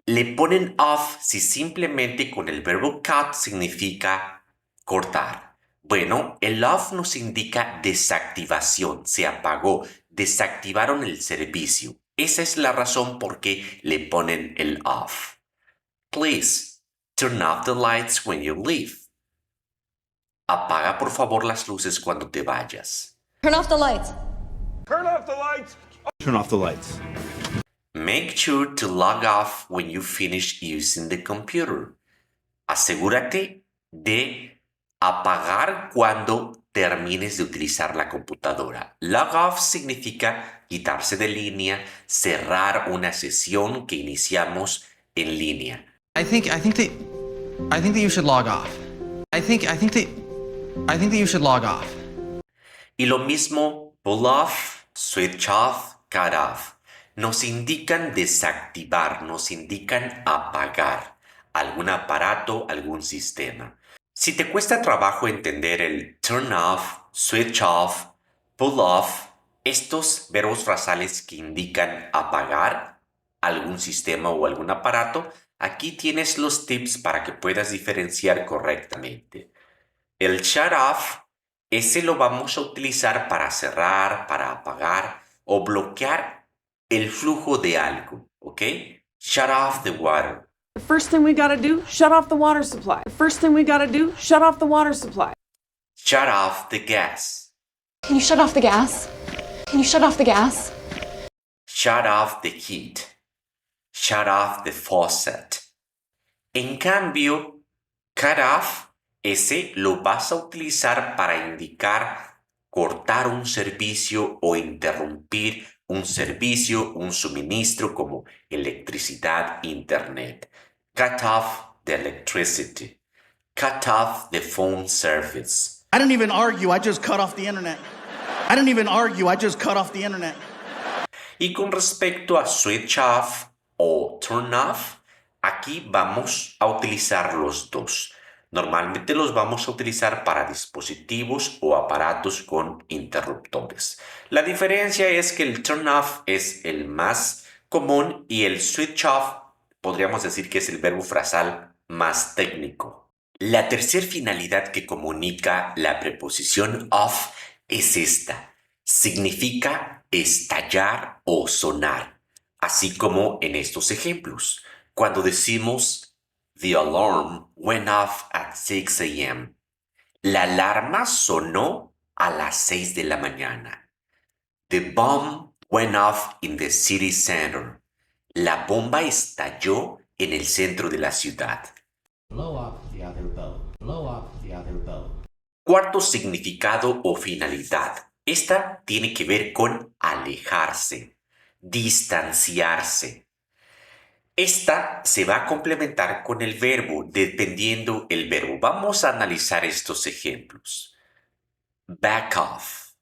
le ponen off si simplemente con el verbo cut significa cortar? Bueno, el off nos indica desactivación, se apagó, desactivaron el servicio. Esa es la razón por qué le ponen el off. Please, turn off the lights when you leave. Apaga por favor las luces cuando te vayas. Turn off the lights. Turn off the lights. Turn off the lights. Make sure to log off when you finish using the computer. Asegúrate de apagar cuando termines de utilizar la computadora. Log off significa quitarse de línea, cerrar una sesión que iniciamos en línea. I think that you should log off. I think that you should log off. Y lo mismo, pull off, switch off, cut off. Nos indican desactivar, nos indican apagar algún aparato, algún sistema. Si te cuesta trabajo entender el turn off, switch off, pull off, estos verbos frasales que indican apagar algún sistema o algún aparato, aquí tienes los tips para que puedas diferenciar correctamente. El shut off, ese lo vamos a utilizar para cerrar, para apagar o bloquear el flujo de algo, ¿ok? Shut off the water. The first thing we gotta do, shut off the water supply. The first thing we gotta do, shut off the water supply. Shut off the gas. Can you shut off the gas? Can you shut off the gas? Shut off the heat. Shut off the faucet. En cambio, cut off, ese lo vas a utilizar para indicar cortar un servicio o interrumpir un servicio, un suministro como electricidad, internet. Cut off the electricity. Cut off the phone service. I didn't even argue, I just cut off the internet. I didn't even argue, I just cut off the internet. Y con respecto a switch off o turn off, aquí vamos a utilizar los dos. Normalmente los vamos a utilizar para dispositivos o aparatos con interruptores. La diferencia es que el turn off es el más común y el switch off podríamos decir que es el verbo frasal más técnico. La tercera finalidad que comunica la preposición off es esta. Significa estallar o sonar, así como en estos ejemplos. Cuando decimos The alarm went off at 6 a.m. La alarma sonó a las 6 de la mañana. The bomb went off in the city center. La bomba estalló en el centro de la ciudad. Blow up the other bow. Blow up the other bow. Cuarto significado o finalidad. Esta tiene que ver con alejarse, distanciarse. Esta se va a complementar con el verbo, dependiendo el verbo. Vamos a analizar estos ejemplos. Back off.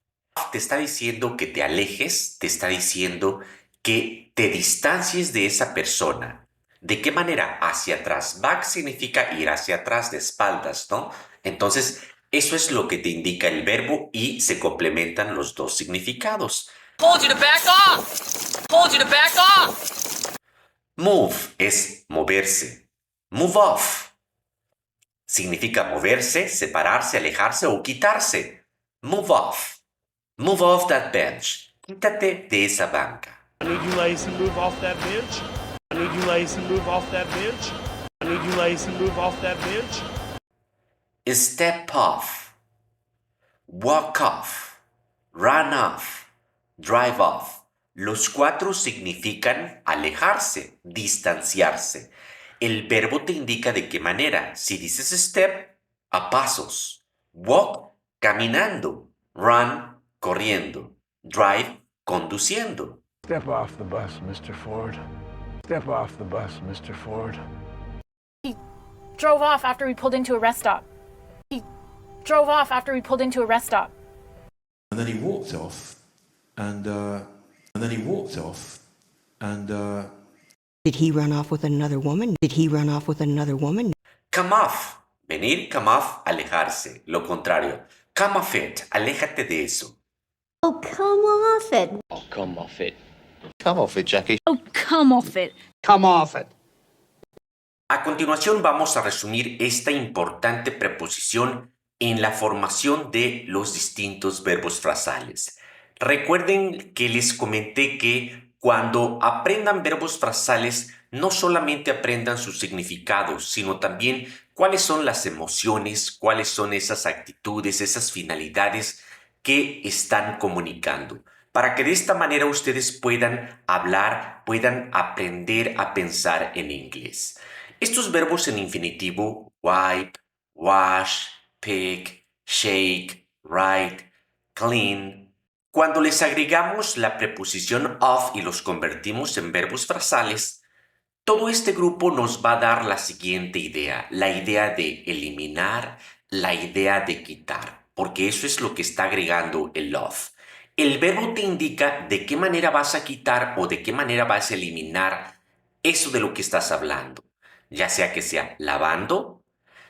Te está diciendo que te alejes, te está diciendo que te distancies de esa persona. ¿De qué manera? Hacia atrás. Back significa ir hacia atrás, de espaldas, ¿no? Entonces, eso es lo que te indica el verbo y se complementan los dos significados. Told you to back off. Told you to back off. Move es moverse. Move off significa moverse, separarse, alejarse o quitarse. Move off. Move off that bench. Quítate de esa banca. I need you ladies to move off that bench. I need you ladies to move off that bench. I need you ladies to move off that bench. Step off. Walk off. Run off. drive off. Los cuatro significan alejarse, distanciarse. El verbo te indica de qué manera. Si dices step, a pasos. Walk, caminando. Run, corriendo. Drive, conduciendo. Step off the bus, Mr. Ford. Step off the bus, Mr. Ford. He drove off after we pulled into a rest stop. He drove off after we pulled into a rest stop. And then he walked off, and then he walked off, and Did he run off with another woman? Did he run off with another woman? Come off. Venir, come off, alejarse. Lo contrario. Come off it. Aléjate de eso. Oh, come off it. Oh, come off it. Come off it, Jackie. Oh, come off it. Come off it. A continuación vamos a resumir esta importante preposición en la formación de los distintos verbos frasales. Recuerden que les comenté que cuando aprendan verbos frasales no solamente aprendan sus significados, sino también cuáles son las emociones, cuáles son esas actitudes, esas finalidades que están comunicando, para que de esta manera ustedes puedan hablar, puedan aprender a pensar en inglés. Estos verbos en infinitivo, wipe, wash, pick, shake, write, clean, cuando les agregamos la preposición of y los convertimos en verbos frasales, todo este grupo nos va a dar la siguiente idea, la idea de eliminar, la idea de quitar, porque eso es lo que está agregando el of. El verbo te indica de qué manera vas a quitar o de qué manera vas a eliminar eso de lo que estás hablando, ya sea que sea lavando,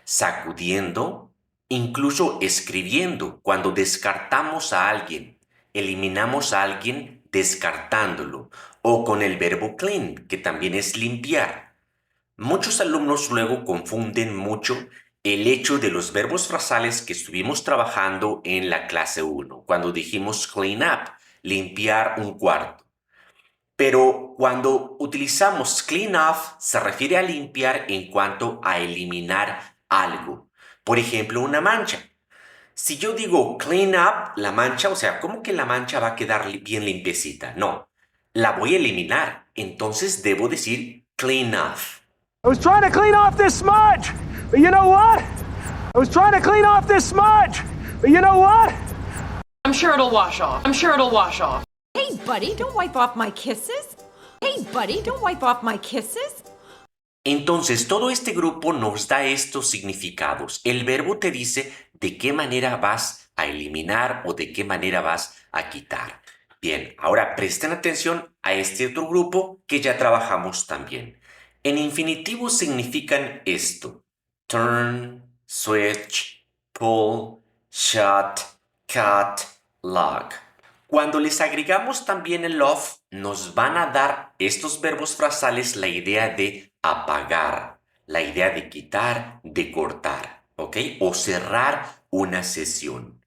sacudiendo, incluso escribiendo. Cuando descartamos a alguien, eliminamos a alguien descartándolo, o con el verbo clean, que también es limpiar. Muchos alumnos luego confunden mucho el hecho de los verbos frasales que estuvimos trabajando en la clase 1, cuando dijimos clean up, limpiar un cuarto. Pero cuando utilizamos clean off, se refiere a limpiar en cuanto a eliminar algo. Por ejemplo, una mancha. Si yo digo clean up, la mancha, o sea, ¿cómo que la mancha va a quedar bien limpiecita? No, la voy a eliminar. Entonces debo decir clean off. I was trying to clean off this smudge, but you know what? I was trying to clean off this smudge, but you know what? I'm sure it'll wash off. I'm sure it'll wash off. Hey, buddy, don't wipe off my kisses. Hey, buddy, don't wipe off my kisses. Entonces, todo este grupo nos da estos significados. El verbo te dice de qué manera vas a eliminar o de qué manera vas a quitar. Bien, ahora presten atención a este otro grupo que ya trabajamos también. En infinitivo significan esto: turn, switch, pull, shut, cut, lock. Cuando les agregamos también el of, nos van a dar estos verbos frasales la idea de apagar, la idea de quitar, de cortar, ¿ok? O cerrar una sesión.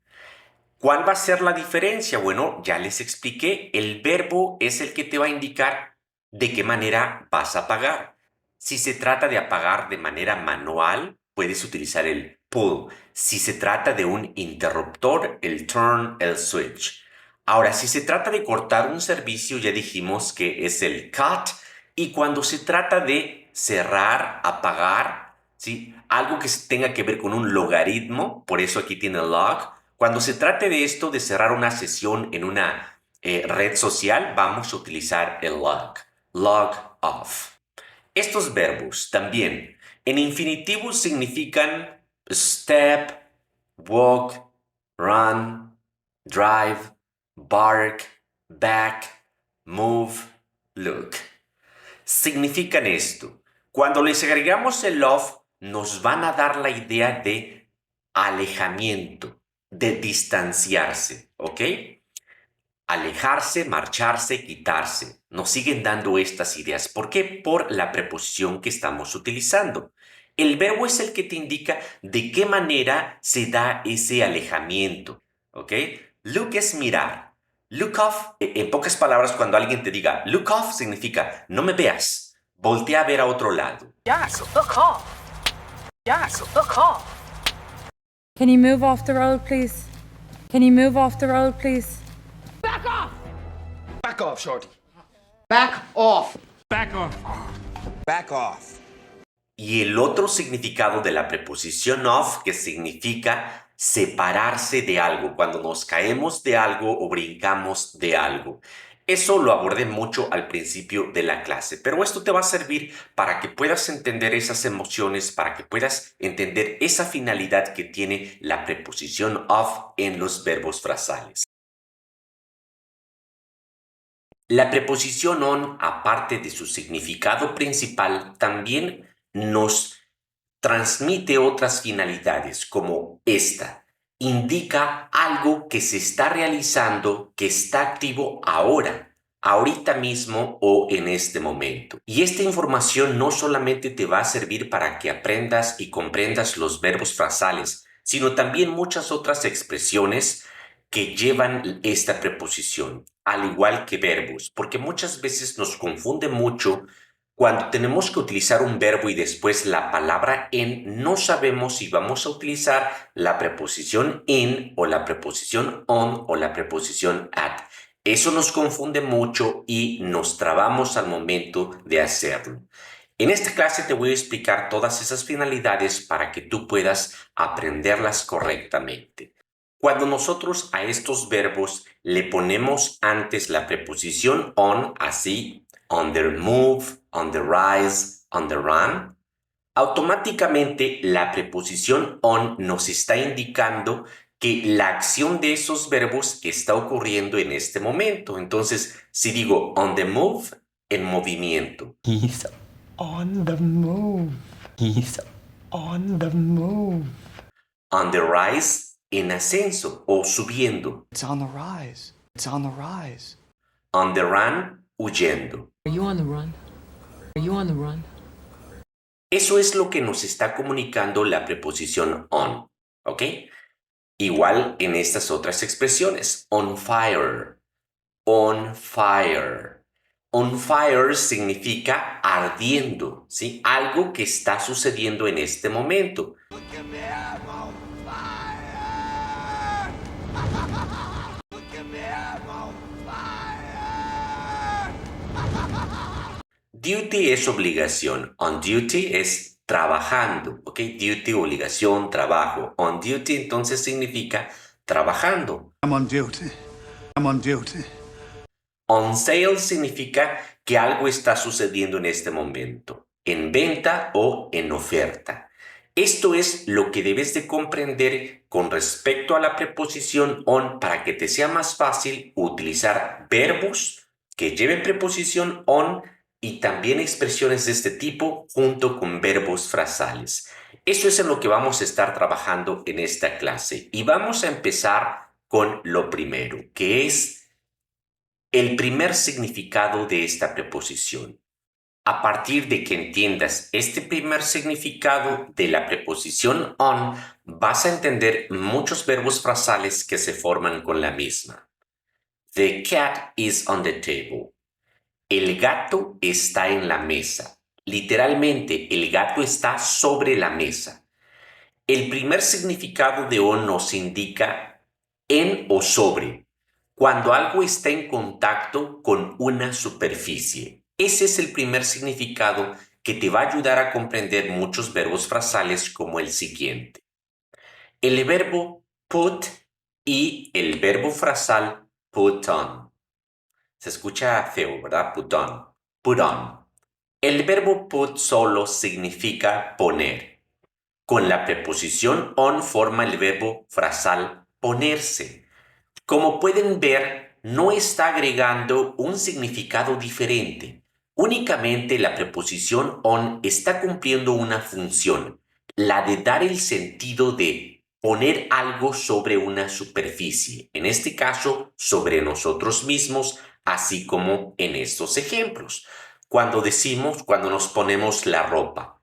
¿Cuál va a ser la diferencia? Bueno, ya les expliqué, el verbo es el que te va a indicar de qué manera vas a apagar. Si se trata de apagar de manera manual, puedes utilizar el pull. Si se trata de un interruptor, el turn, el switch. Ahora, si se trata de cortar un servicio, ya dijimos que es el cut. Y cuando se trata de cerrar, apagar, ¿sí? Algo que tenga que ver con un logaritmo, por eso aquí tiene log. Cuando se trate de esto, de cerrar una sesión en una red social, vamos a utilizar el log. Log off. Estos verbos también en infinitivo significan step, walk, run, drive, bark, back, move, look. Significan esto. Cuando les agregamos el of, nos van a dar la idea de alejamiento, de distanciarse, ¿ok? Alejarse, marcharse, quitarse. Nos siguen dando estas ideas. ¿Por qué? Por la preposición que estamos utilizando. El verbo es el que te indica de qué manera se da ese alejamiento, ¿ok? Look es mirar. Look off, en pocas palabras, cuando alguien te diga look off, significa no me veas, voltea a ver a otro lado. Jack, look off. Jack, look off. Can you move off the road, please? Can you move off the road, please? Back off! Back off, Shorty. Back off. Back off. Back off. Y el otro significado de la preposición of, que significa separarse de algo, cuando nos caemos de algo o brincamos de algo. Eso lo abordé mucho al principio de la clase, pero esto te va a servir para que puedas entender esas emociones, para que puedas entender esa finalidad que tiene la preposición of en los verbos frasales. La preposición on, aparte de su significado principal, también nos transmite otras finalidades como esta. Indica algo que se está realizando, que está activo ahora, ahorita mismo o en este momento. Y esta información no solamente te va a servir para que aprendas y comprendas los verbos frasales, sino también muchas otras expresiones que llevan esta preposición, al igual que verbos, porque muchas veces nos confunde mucho cuando tenemos que utilizar un verbo y después la palabra en, no sabemos si vamos a utilizar la preposición in o la preposición on o la preposición at. Eso nos confunde mucho y nos trabamos al momento de hacerlo. En esta clase te voy a explicar todas esas finalidades para que tú puedas aprenderlas correctamente. Cuando nosotros a estos verbos le ponemos antes la preposición on, así, on the move, on the rise, on the run, automáticamente la preposición on nos está indicando que la acción de esos verbos está ocurriendo en este momento. Entonces, si digo on the move, en movimiento. He's on the move. He's on the move. On the rise, en ascenso o subiendo. It's on the rise. It's on the rise. On the run, huyendo. Are you on the run? Are you on the run? Eso es lo que nos está comunicando la preposición on, ¿ok? Igual en estas otras expresiones. On fire. On fire. On fire significa ardiendo, ¿sí? Algo que está sucediendo en este momento. Duty es obligación. On duty es trabajando, ¿ok? Duty, obligación, trabajo. On duty entonces significa trabajando. I'm on duty. I'm on duty. On sale significa que algo está sucediendo en este momento, en venta o en oferta. Esto es lo que debes de comprender con respecto a la preposición on para que te sea más fácil utilizar verbos que lleven preposición on y también expresiones de este tipo junto con verbos frasales. Eso es en lo que vamos a estar trabajando en esta clase. Y vamos a empezar con lo primero, que es el primer significado de esta preposición. A partir de que entiendas este primer significado de la preposición on, vas a entender muchos verbos frasales que se forman con la misma. The cat is on the table. El gato está en la mesa. Literalmente, el gato está sobre la mesa. El primer significado de on nos indica en o sobre, cuando algo está en contacto con una superficie. Ese es el primer significado que te va a ayudar a comprender muchos verbos frasales como el siguiente. El verbo put y el verbo frasal put on. Se escucha feo, ¿verdad? Put on. Put on. El verbo put solo significa poner. Con la preposición on forma el verbo frasal ponerse. Como pueden ver, no está agregando un significado diferente. Únicamente la preposición on está cumpliendo una función, la de dar el sentido de poner algo sobre una superficie, en este caso sobre nosotros mismos, así como en estos ejemplos. Cuando nos ponemos la ropa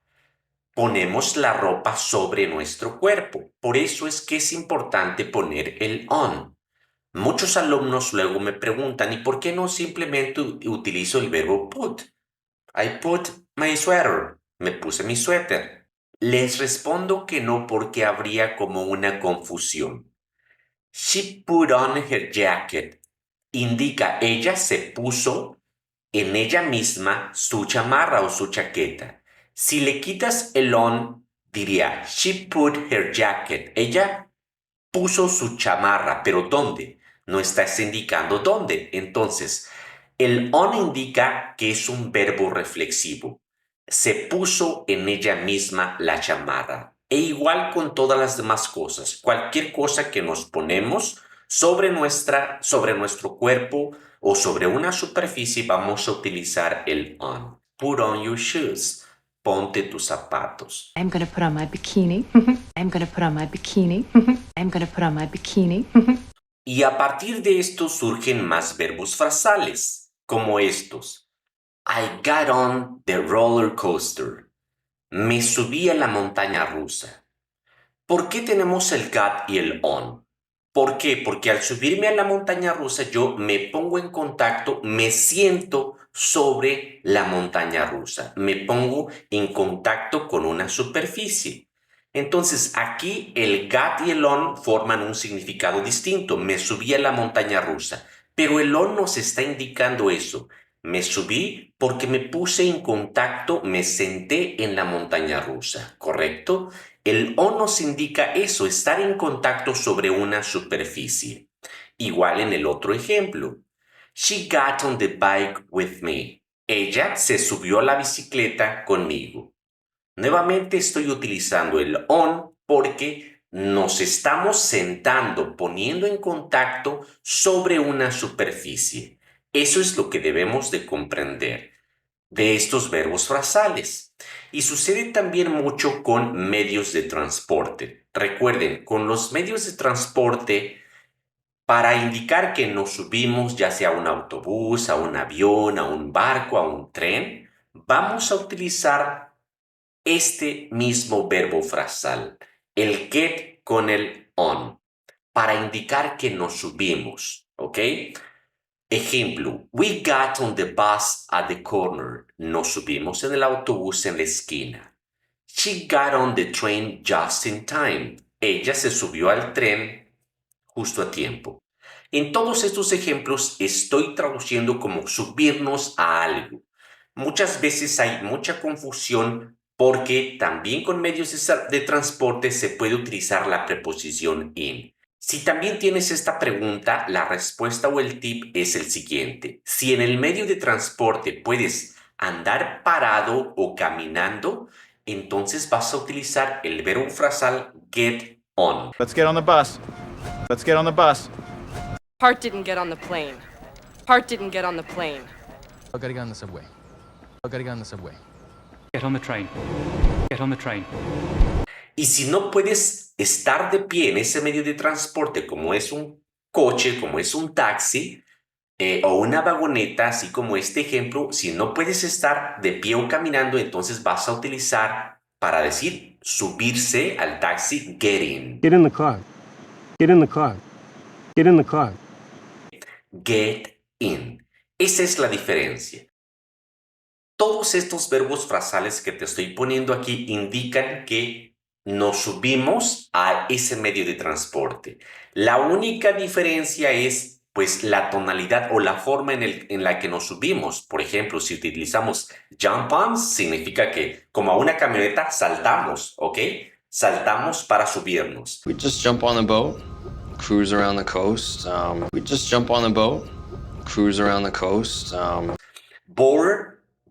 sobre nuestro cuerpo. Por eso es que es importante poner el on. Muchos alumnos luego me preguntan, ¿y por qué no simplemente utilizo el verbo put? I put my sweater. Me puse mi suéter. Les respondo que no, porque habría como una confusión. She put on her jacket. indica ella se puso en ella misma su chamarra o su chaqueta. Si le quitas el on, diría she put her jacket. Ella puso su chamarra, pero ¿dónde? No estás indicando dónde. Entonces, el on indica que es un verbo reflexivo. Se puso en ella misma la chamarra. E igual con todas las demás cosas. Cualquier cosa que nos ponemos sobre nuestro cuerpo o sobre una superficie, vamos a utilizar el on. Put on your shoes. Ponte tus zapatos. I'm gonna put on my bikini. I'm gonna put on my bikini. I'm gonna put on my bikini. Y a partir de esto surgen más verbos frasales, como estos. I got on the roller coaster. Me subí a la montaña rusa. ¿Por qué tenemos el got y el on? ¿Por qué? Porque al subirme a la montaña rusa yo me pongo en contacto, me siento sobre la montaña rusa. Me pongo en contacto con una superficie. Entonces aquí el got y el on forman un significado distinto. Me subí a la montaña rusa. Pero el on nos está indicando eso. Me subí porque me puse en contacto, me senté en la montaña rusa, ¿correcto? El on nos indica eso, estar en contacto sobre una superficie. Igual en el otro ejemplo. She got on the bike with me. Ella se subió a la bicicleta conmigo. Nuevamente estoy utilizando el on porque nos estamos sentando, poniendo en contacto sobre una superficie. Eso es lo que debemos de comprender de estos verbos frasales. Y sucede también mucho con medios de transporte. Recuerden, con los medios de transporte, para indicar que nos subimos ya sea a un autobús, a un avión, a un barco, a un tren, vamos a utilizar este mismo verbo frasal, el get con el on, para indicar que nos subimos, ¿ok? Ejemplo, we got on the bus at the corner. Nos subimos en el autobús en la esquina. She got on the train just in time. Ella se subió al tren justo a tiempo. En todos estos ejemplos estoy traduciendo como subirnos a algo. Muchas veces hay mucha confusión porque también con medios de transporte se puede utilizar la preposición in. Si también tienes esta pregunta, la respuesta o el tip es el siguiente. Si en el medio de transporte puedes andar parado o caminando, entonces vas a utilizar el verbo frasal get on. Let's get on the bus. Let's get on the bus. Hart didn't get on the plane. Hart didn't get on the plane. I gotta get on the subway. I gotta get on the subway. Get on the train. Get on the train. Y si no puedes estar de pie en ese medio de transporte, como es un coche, como es un taxi o una vagoneta, así como este ejemplo, si no puedes estar de pie o caminando, entonces vas a utilizar para decir subirse al taxi, get in. Get in the car. Get in the car. Get in the car. Get in. Esa es la diferencia. Todos estos verbos frasales que te estoy poniendo aquí indican que nos subimos a ese medio de transporte. La única diferencia es, pues, la tonalidad o la forma en la que nos subimos. Por ejemplo, si utilizamos jump on, significa que, como a una camioneta, saltamos, ¿ok? Saltamos para subirnos. We just jump on the boat, cruise around the coast. We just jump on the boat, cruise around the coast.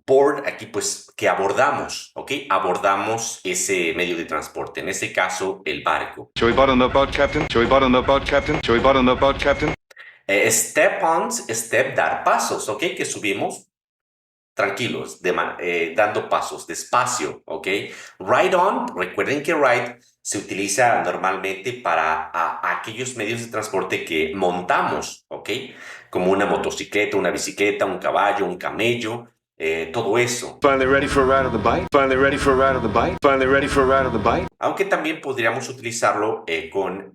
Board, aquí pues que abordamos, ¿ok? Abordamos ese medio de transporte, en este caso el barco. Shall we board on the boat, Captain? Shall we board on the boat, Captain? Shall we board on the boat, Captain? Step on, step, dar pasos, ¿ok? Que subimos tranquilos, dando pasos, despacio, ¿ok? Ride on, recuerden que ride se utiliza normalmente para aquellos medios de transporte que montamos, ¿ok? Como una motocicleta, una bicicleta, un caballo, un camello. Todo eso. Finally ready for a ride on the bike. Finally ready for a ride on the bike. Finally ready for a ride on the bike. Aunque también podríamos utilizarlo con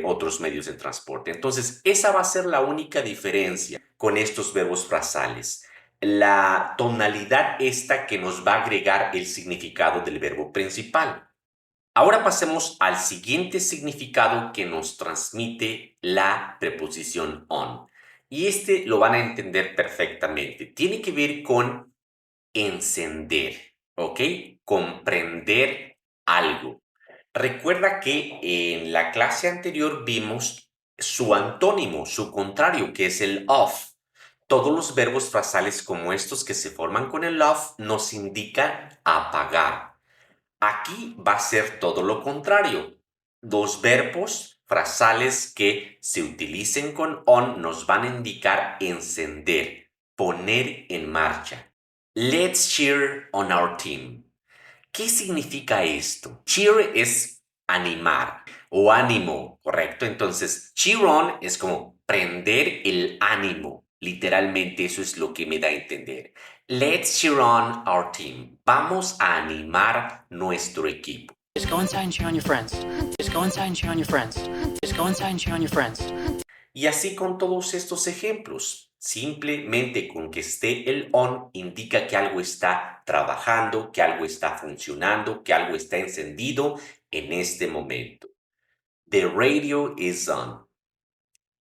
otros medios de transporte. Entonces, esa va a ser la única diferencia con estos verbos frasales. La tonalidad esta que nos va a agregar el significado del verbo principal. Ahora pasemos al siguiente significado que nos transmite la preposición on. Y este lo van a entender perfectamente. Tiene que ver con encender, ¿ok? Comprender algo. Recuerda que en la clase anterior vimos su antónimo, su contrario, que es el off. Todos los verbos frasales como estos que se forman con el off nos indican apagar. Aquí va a ser todo lo contrario. Los verbos frasales que se utilicen con on nos van a indicar encender, poner en marcha. Let's cheer on our team. ¿Qué significa esto? Cheer es animar o ánimo, ¿correcto? Entonces, cheer on es como prender el ánimo. Literalmente eso es lo que me da a entender. Let's cheer on our team. Vamos a animar nuestro equipo. Just go inside and cheer on your friends. Just go inside and cheer on your friends. Just go inside and cheer on your friends. Y así con todos estos ejemplos. Simplemente con que esté el on indica que algo está trabajando, que algo está funcionando, que algo está encendido en este momento. The radio is on.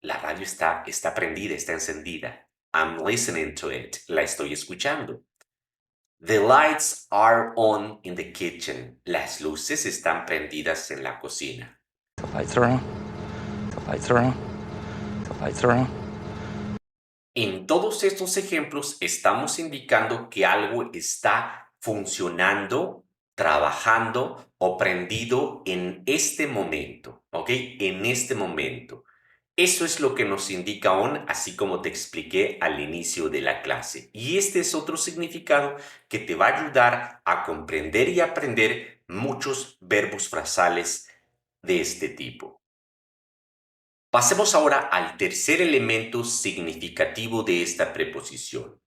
La radio está prendida, está encendida. I'm listening to it. La estoy escuchando. The lights are on in the kitchen. Las luces están prendidas en la cocina. The lights are on. The lights are on. The lights are on. En todos estos ejemplos estamos indicando que algo está funcionando, trabajando o prendido en este momento, ¿ok? En este momento. Eso es lo que nos indica on, así como te expliqué al inicio de la clase. Y este es otro significado que te va a ayudar a comprender y aprender muchos verbos frasales de este tipo. Pasemos ahora al tercer elemento significativo de esta preposición.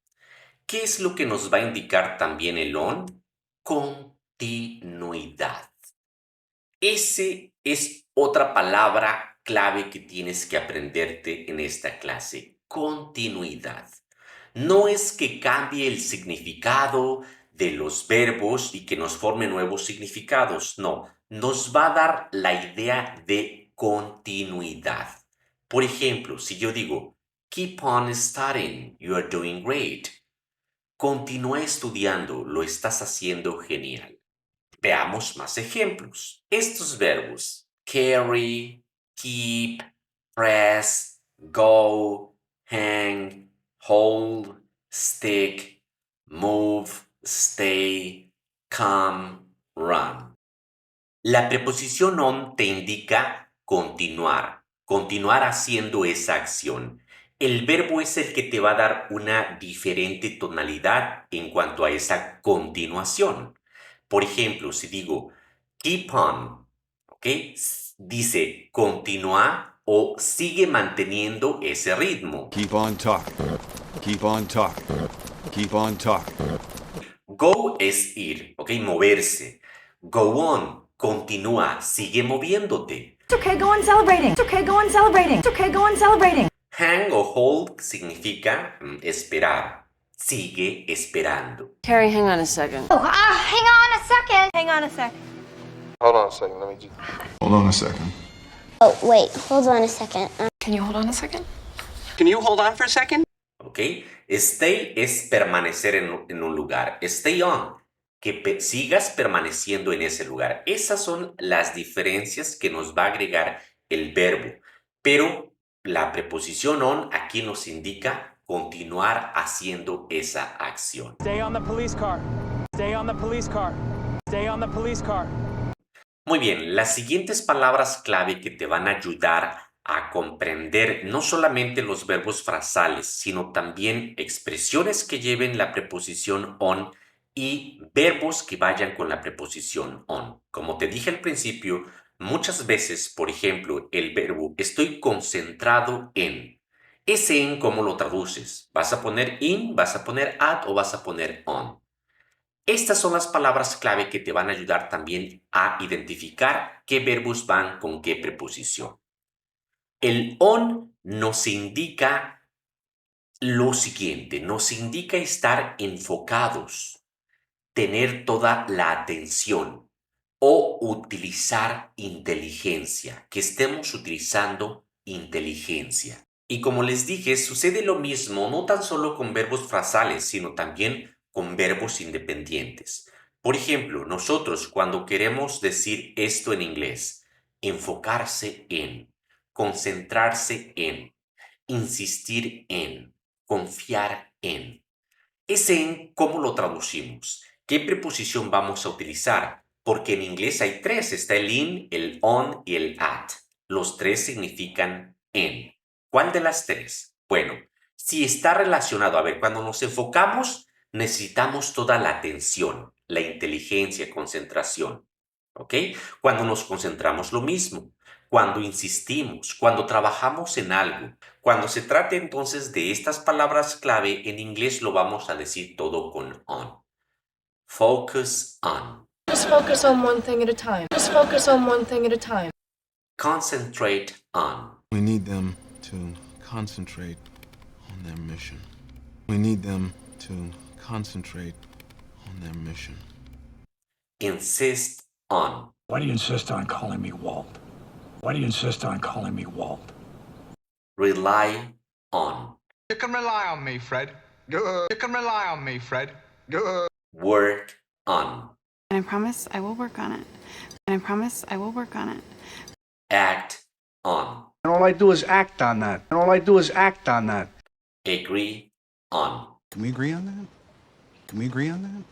¿Qué es lo que nos va a indicar también el on? Continuidad. Ese es otra palabra clave que tienes que aprenderte en esta clase. Continuidad. No es que cambie el significado de los verbos y que nos forme nuevos significados. No, nos va a dar la idea de continuidad. Por ejemplo, si yo digo, keep on studying, you are doing great. Continúa estudiando, lo estás haciendo genial. Veamos más ejemplos. Estos verbos, carry, keep, press, go, hang, hold, stick, move, stay, come, run. La preposición on te indica continuar haciendo esa acción. El verbo es el que te va a dar una diferente tonalidad en cuanto a esa continuación. Por ejemplo, si digo keep on, ¿ok? Dice continúa o sigue manteniendo ese ritmo. Keep on talking. Keep on talking. Keep on talking. Go es ir, ¿ok? Moverse. Go on, continúa, sigue moviéndote. It's okay, go on celebrating. It's okay, go on celebrating. It's okay, go on celebrating. Hang o hold significa esperar. Sigue esperando. Carrie, hang on a second. Oh, hang on a second. Hang on a second. Hold on a second, let me just... Hold on a second. Oh, wait, hold on a second. Can you hold on a second? Can you hold on for a second? ¿Ok? Stay es permanecer en un lugar. Stay on. Que sigas permaneciendo en ese lugar. Esas son las diferencias que nos va a agregar el verbo. Pero la preposición on aquí nos indica continuar haciendo esa acción. Stay on the police car. Stay on the police car. Stay on the police car. Muy bien, las siguientes palabras clave que te van a ayudar a comprender no solamente los verbos frasales, sino también expresiones que lleven la preposición on y verbos que vayan con la preposición on. Como te dije al principio, muchas veces, por ejemplo, el verbo estoy concentrado en. Ese en, ¿cómo lo traduces? ¿Vas a poner in, vas a poner at o vas a poner on? Estas son las palabras clave que te van a ayudar también a identificar qué verbos van con qué preposición. El on nos indica lo siguiente, nos indica estar enfocados, tener toda la atención o utilizar inteligencia, que estemos utilizando inteligencia. Y como les dije, sucede lo mismo no tan solo con verbos frasales, sino también con verbos independientes. Por ejemplo, nosotros cuando queremos decir esto en inglés, enfocarse en, concentrarse en, insistir en, confiar en. Ese en, ¿cómo lo traducimos? ¿Qué preposición vamos a utilizar? Porque en inglés hay tres, está el in, el on y el at. Los tres significan en. ¿Cuál de las tres? Bueno, si está relacionado, a ver, cuando nos enfocamos, necesitamos toda la atención, la inteligencia, concentración, ¿ok? Cuando nos concentramos, lo mismo. Cuando insistimos, cuando trabajamos en algo. Cuando se trate entonces de estas palabras clave, en inglés lo vamos a decir todo con on. Focus on. Just focus on one thing at a time. Just focus on one thing at a time. Concentrate on. We need them to concentrate on their mission. We need them to concentrate on their mission. Insist on. Why do you insist on calling me Walt? Why do you insist on calling me Walt? Rely on. You can rely on me, Fred. Good. You can rely on me, Fred. Good. Work on. And I promise I will work on it. And I promise I will work on it. Act on. And all I do is act on that. And all I do is act on that. Agree on. Can we agree on that? Can we agree on that?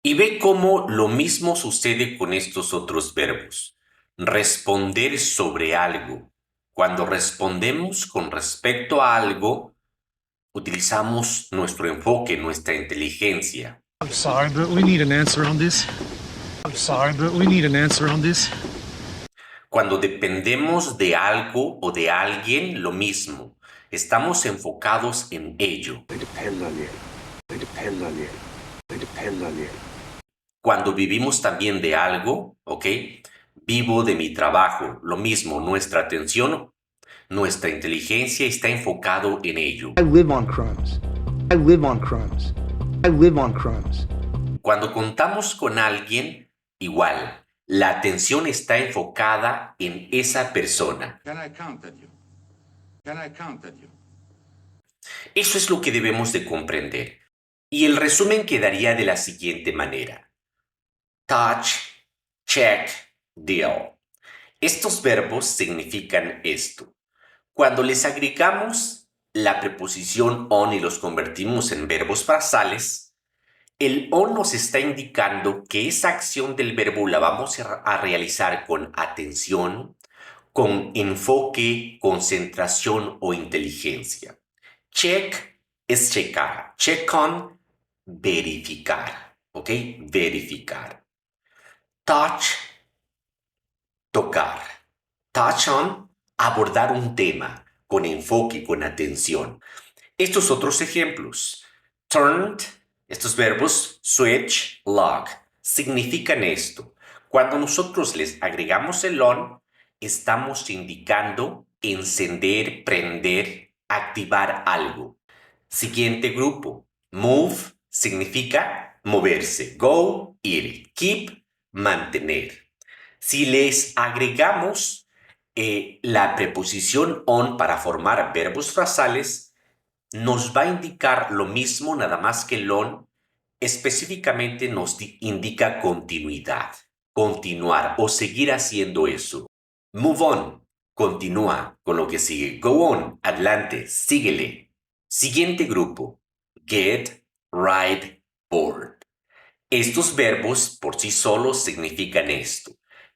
Y ve cómo lo mismo sucede con estos otros verbos. Responder sobre algo. Cuando respondemos con respecto a algo, utilizamos nuestro enfoque, nuestra inteligencia. I'm sorry, but we need an answer on this. I'm sorry, but we need an answer on this. Cuando dependemos de algo o de alguien, lo mismo. Estamos enfocados en ello. I depend on you. I depend on you. I depend on you. Cuando vivimos también de algo, ¿ok? Vivo de mi trabajo, lo mismo, nuestra atención, nuestra inteligencia está enfocado en ello. I live on crumbs. I live on crumbs. I live on crumbs. Cuando contamos con alguien, igual, la atención está enfocada en esa persona. Can I count on you? Can I count on you? Eso es lo que debemos de comprender. Y el resumen quedaría de la siguiente manera. Touch, check, deal. Estos verbos significan esto. Cuando les agregamos la preposición on y los convertimos en verbos frasales, el on nos está indicando que esa acción del verbo la vamos a realizar con atención, con enfoque, concentración o inteligencia. Check es checar. Check on, verificar. ¿Ok? Verificar. Touch, tocar. Touch on, abordar un tema con enfoque, con atención. Estos otros ejemplos. Turned, estos verbos switch, log, significan esto. Cuando nosotros les agregamos el on, estamos indicando encender, prender, activar algo. Siguiente grupo. Move significa moverse. Go, ir. Keep, mantener. Si les agregamos la preposición on para formar verbos frasales, nos va a indicar lo mismo, nada más que el on específicamente nos indica continuidad, continuar o seguir haciendo eso. Move on, continúa con lo que sigue. Go on, adelante, síguele. Siguiente grupo. Get, ride, board. Estos verbos por sí solos significan esto,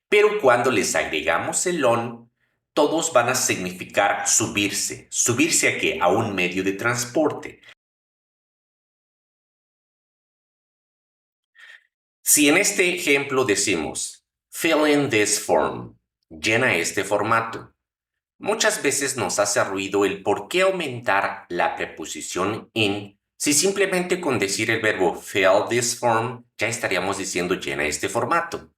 pero cuando les agregamos el on, todos van a significar subirse. ¿Subirse a qué? A un medio de transporte. Si en este ejemplo decimos, fill in this form, llena este formato, muchas veces nos hace ruido el por qué aumentar la preposición in si simplemente con decir el verbo fill this form ya estaríamos diciendo llena este formato.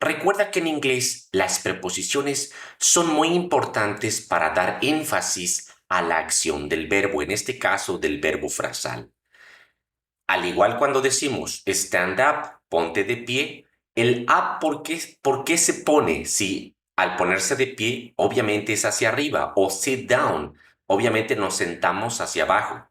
Recuerda que en inglés las preposiciones son muy importantes para dar énfasis a la acción del verbo, en este caso del verbo frasal. Al igual cuando decimos stand up, ponte de pie, el up ¿por qué se pone si al ponerse de pie, obviamente es hacia arriba, o sit down, obviamente nos sentamos hacia abajo.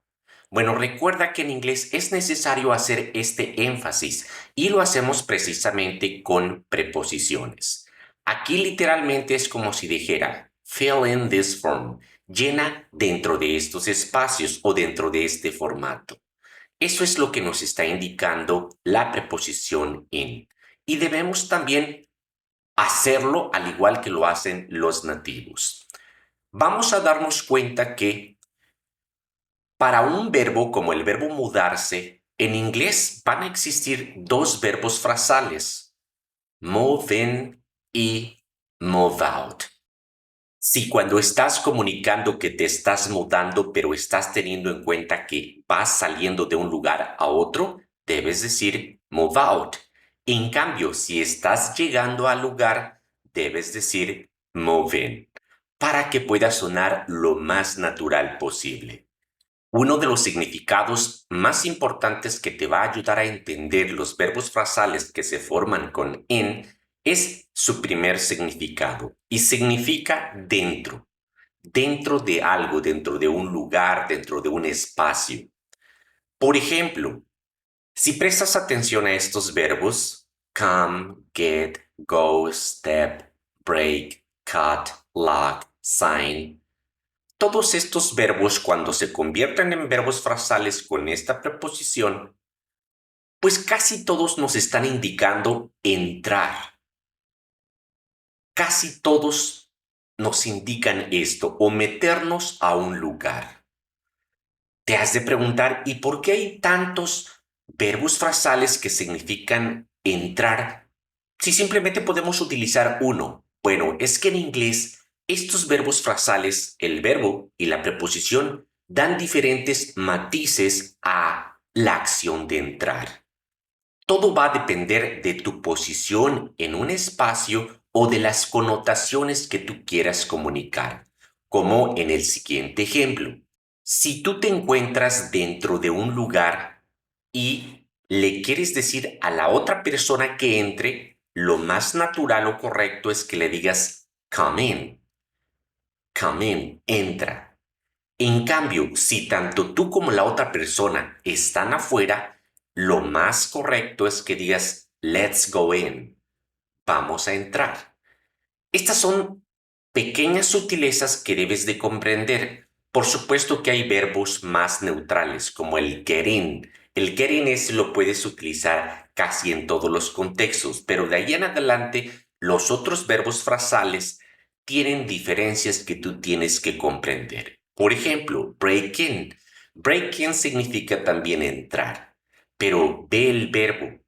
Bueno, recuerda que en inglés es necesario hacer este énfasis y lo hacemos precisamente con preposiciones. Aquí literalmente es como si dijera, fill in this form, llena dentro de estos espacios o dentro de este formato. Eso es lo que nos está indicando la preposición in. Y debemos también hacerlo al igual que lo hacen los nativos. Vamos a darnos cuenta que para un verbo como el verbo mudarse, en inglés van a existir dos verbos frasales, move in y move out. Si cuando estás comunicando que te estás mudando, pero estás teniendo en cuenta que vas saliendo de un lugar a otro, debes decir move out. En cambio, si estás llegando al lugar, debes decir move in, para que pueda sonar lo más natural posible. Uno de los significados más importantes que te va a ayudar a entender los verbos frasales que se forman con in es su primer significado y significa dentro, dentro de algo, dentro de un lugar, dentro de un espacio. Por ejemplo, si prestas atención a estos verbos, come, get, go, step, break, cut, lock, sign, todos estos verbos, cuando se convierten en verbos frasales con esta preposición, pues casi todos nos están indicando entrar. Casi todos nos indican esto, o meternos a un lugar. Te has de preguntar, ¿y por qué hay tantos verbos frasales que significan entrar si simplemente podemos utilizar uno? Bueno, es que en inglés estos verbos frasales, el verbo y la preposición, dan diferentes matices a la acción de entrar. Todo va a depender de tu posición en un espacio o de las connotaciones que tú quieras comunicar, como en el siguiente ejemplo. Si tú te encuentras dentro de un lugar y le quieres decir a la otra persona que entre, lo más natural o correcto es que le digas come in. Come in, entra. En cambio, si tanto tú como la otra persona están afuera, lo más correcto es que digas let's go in. Vamos a entrar. Estas son pequeñas sutilezas que debes de comprender. Por supuesto que hay verbos más neutrales, como el get in. El get in lo puedes utilizar casi en todos los contextos, pero de ahí en adelante, los otros verbos frasales tienen diferencias que tú tienes que comprender. Por ejemplo, break in. Break in significa también entrar, pero del verbo.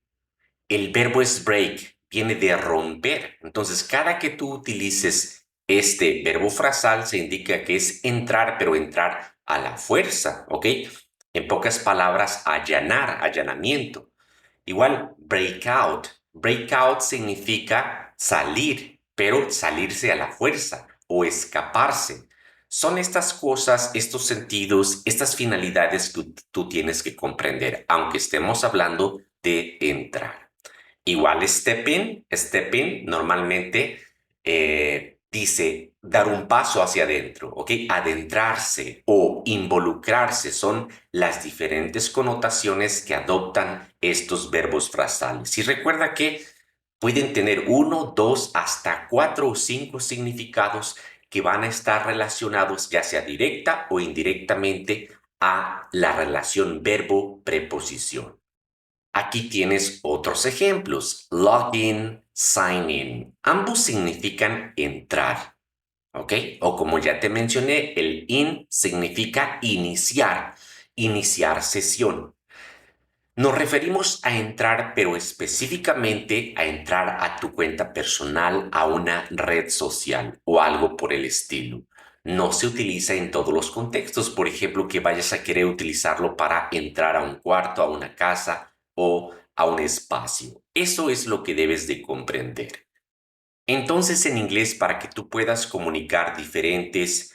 El verbo es break, viene de romper. Entonces, cada que tú utilices este verbo frasal se indica que es entrar, pero entrar a la fuerza, ¿ok? En pocas palabras, allanar, allanamiento. Igual, break out. Break out significa salir, pero salirse a la fuerza o escaparse. Son estas cosas, estos sentidos, estas finalidades que tú tienes que comprender, aunque estemos hablando de entrar. Igual step in normalmente dice dar un paso hacia adentro, ¿ok? Adentrarse o involucrarse son las diferentes connotaciones que adoptan estos verbos frasales. Y recuerda que pueden tener 1, 2, hasta 4 o 5 significados que van a estar relacionados ya sea directa o indirectamente a la relación verbo-preposición. Aquí tienes otros ejemplos. Login, sign in. Ambos significan entrar, ¿ok? O como ya te mencioné, el in significa iniciar sesión. Nos referimos a entrar, pero específicamente a entrar a tu cuenta personal, a una red social o algo por el estilo. No se utiliza en todos los contextos. Por ejemplo, que vayas a querer utilizarlo para entrar a un cuarto, a una casa o a un espacio. Eso es lo que debes de comprender. Entonces, en inglés, para que tú puedas comunicar diferentes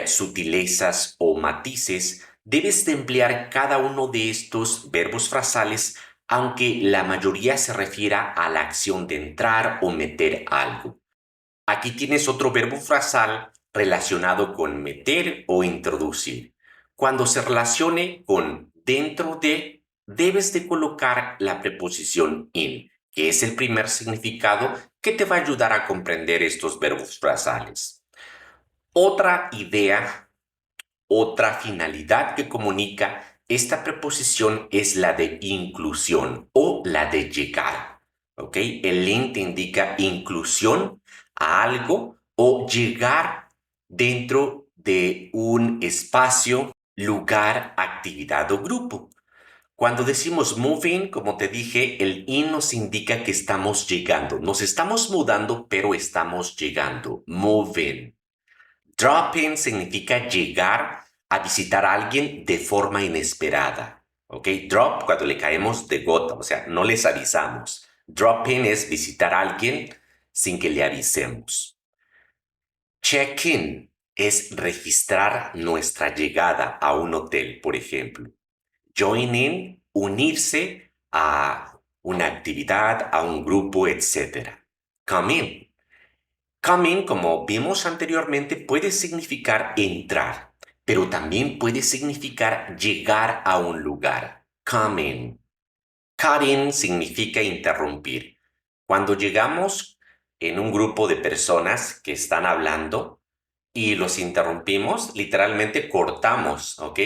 sutilezas o matices, debes de emplear cada uno de estos verbos frasales, aunque la mayoría se refiera a la acción de entrar o meter algo. Aquí tienes otro verbo frasal relacionado con meter o introducir. Cuando se relacione con dentro de, debes de colocar la preposición in, que es el primer significado que te va a ayudar a comprender estos verbos frasales. Otra idea, otra finalidad que comunica esta preposición es la de inclusión o la de llegar. ¿Ok? El in te indica inclusión a algo o llegar dentro de un espacio, lugar, actividad o grupo. Cuando decimos moving, como te dije, el in nos indica que estamos llegando. Nos estamos mudando, pero estamos llegando. Moving. Drop-in significa llegar a visitar a alguien de forma inesperada. ¿Ok? Drop, cuando le caemos de gota, o sea, no les avisamos. Drop-in es visitar a alguien sin que le avisemos. Check-in es registrar nuestra llegada a un hotel, por ejemplo. Join in, unirse a una actividad, a un grupo, etc. Come in. Come in, como vimos anteriormente, puede significar entrar, pero también puede significar llegar a un lugar. Come in. Cut in significa interrumpir. Cuando llegamos en un grupo de personas que están hablando y los interrumpimos, literalmente cortamos, ¿ok?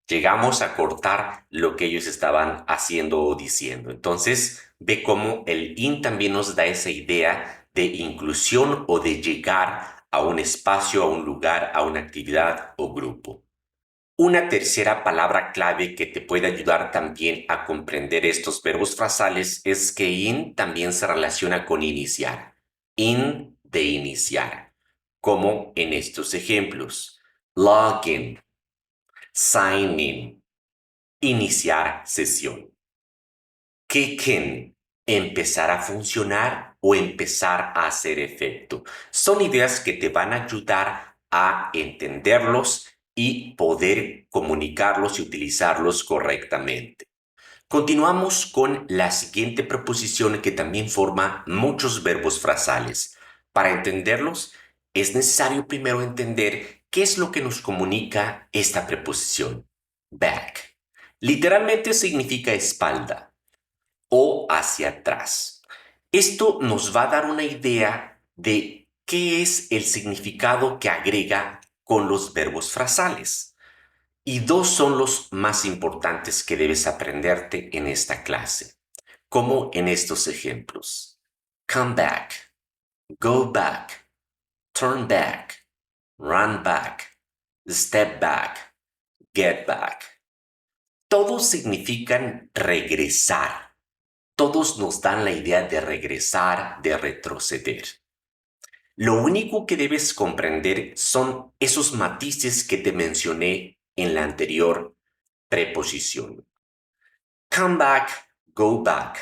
Llegamos a cortar lo que ellos estaban haciendo o diciendo. Entonces, ve cómo el in también nos da esa idea de inclusión o de llegar a un espacio, a un lugar, a una actividad o grupo. Una tercera palabra clave que te puede ayudar también a comprender estos verbos frasales es que in también se relaciona con iniciar. In de iniciar, como en estos ejemplos. Login, sign in, iniciar sesión. Kick in, empezar a funcionar o empezar a hacer efecto. Son ideas que te van a ayudar a entenderlos y poder comunicarlos y utilizarlos correctamente. Continuamos con la siguiente preposición que también forma muchos verbos frasales. Para entenderlos, es necesario primero entender qué es lo que nos comunica esta preposición. Back. Literalmente significa espalda o hacia atrás. Esto nos va a dar una idea de qué es el significado que agrega con los verbos frasales. Y dos son los más importantes que debes aprenderte en esta clase, como en estos ejemplos. Come back, go back, turn back, run back, step back, get back. Todos significan regresar. Todos nos dan la idea de regresar, de retroceder. Lo único que debes comprender son esos matices que te mencioné en la anterior preposición. Come back, go back.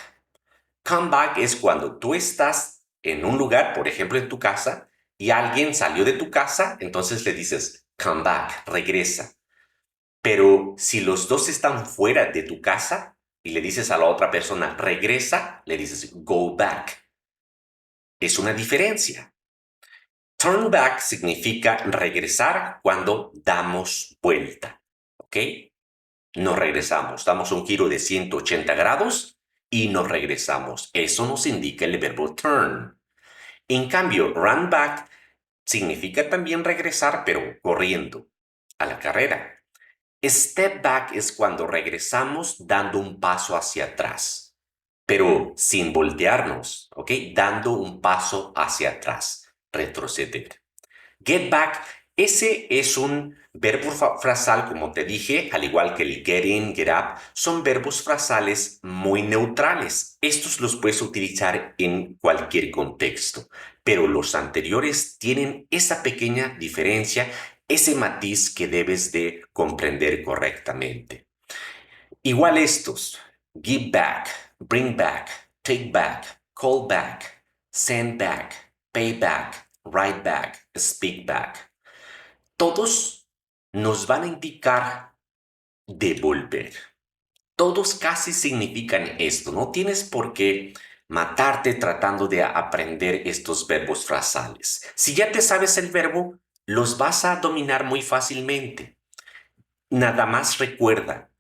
Come back es cuando tú estás en un lugar, por ejemplo en tu casa, y alguien salió de tu casa, entonces le dices, come back, regresa. Pero si los dos están fuera de tu casa y le dices a la otra persona, regresa, le dices, go back. Es una diferencia. Turn back significa regresar cuando damos vuelta, ¿ok? Nos regresamos, damos un giro de 180 grados y nos regresamos. Eso nos indica el verbo turn. En cambio, run back significa también regresar, pero corriendo, a la carrera. Step back es cuando regresamos dando un paso hacia atrás, pero sin voltearnos, ¿ok? Dando un paso hacia atrás. Retroceder. Get back, ese es un verbo frasal, como te dije, al igual que el get in, get up, son verbos frasales muy neutrales. Estos los puedes utilizar en cualquier contexto, pero los anteriores tienen esa pequeña diferencia, ese matiz que debes de comprender correctamente. Igual estos, give back, bring back, take back, call back, send back, pay back, write back, speak back. Todos nos van a indicar devolver. Todos casi significan esto. No tienes por qué matarte tratando de aprender estos verbos frasales. Si ya te sabes el verbo, los vas a dominar muy fácilmente. Nada más recuerda,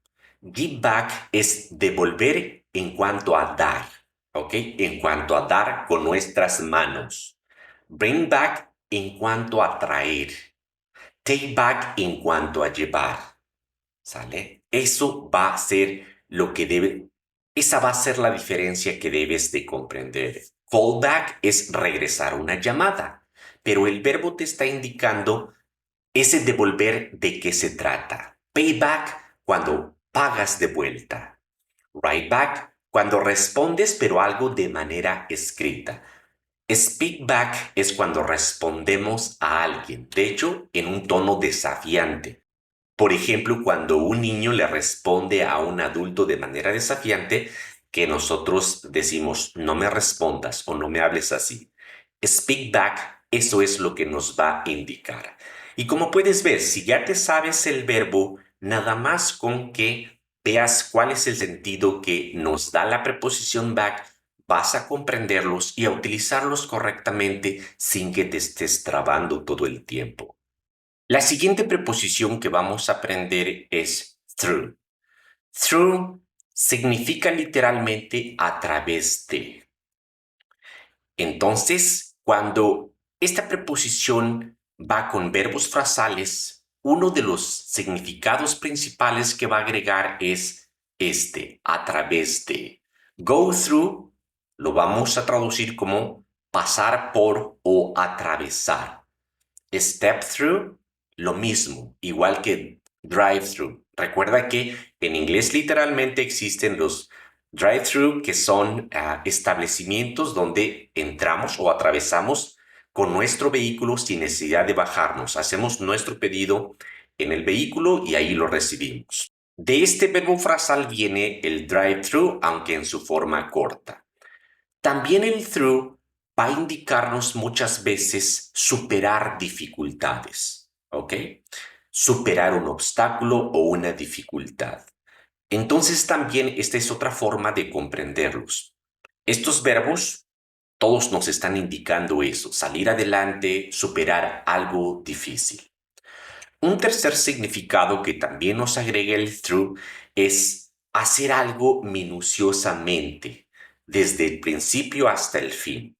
give back es devolver en cuanto a dar, ¿ok? En cuanto a dar con nuestras manos. Bring back en cuanto a traer. Take back en cuanto a llevar, ¿sale? Eso va a ser esa va a ser la diferencia que debes de comprender. Call back es regresar una llamada, pero el verbo te está indicando ese devolver de qué se trata. Pay back cuando pagas de vuelta. Write back cuando respondes pero algo de manera escrita. Speak back es cuando respondemos a alguien, de hecho, en un tono desafiante. Por ejemplo, cuando un niño le responde a un adulto de manera desafiante, que nosotros decimos, no me respondas o no me hables así. Speak back, eso es lo que nos va a indicar. Y como puedes ver, si ya te sabes el verbo, nada más con que veas cuál es el sentido que nos da la preposición back, vas a comprenderlos y a utilizarlos correctamente sin que te estés trabando todo el tiempo. La siguiente preposición que vamos a aprender es through. Through significa literalmente a través de. Entonces, cuando esta preposición va con verbos frasales, uno de los significados principales que va a agregar es a través de. Go through lo vamos a traducir como pasar por o atravesar. Step through, lo mismo, igual que drive-through. Recuerda que en inglés literalmente existen los drive-through, que son establecimientos donde entramos o atravesamos con nuestro vehículo sin necesidad de bajarnos. Hacemos nuestro pedido en el vehículo y ahí lo recibimos. De este verbo frasal viene el drive-through, aunque en su forma corta. También el through va a indicarnos muchas veces superar dificultades, ¿ok? Superar un obstáculo o una dificultad. Entonces también esta es otra forma de comprenderlos. Estos verbos, todos nos están indicando eso, salir adelante, superar algo difícil. Un tercer significado que también nos agrega el through es hacer algo minuciosamente, desde el principio hasta el fin.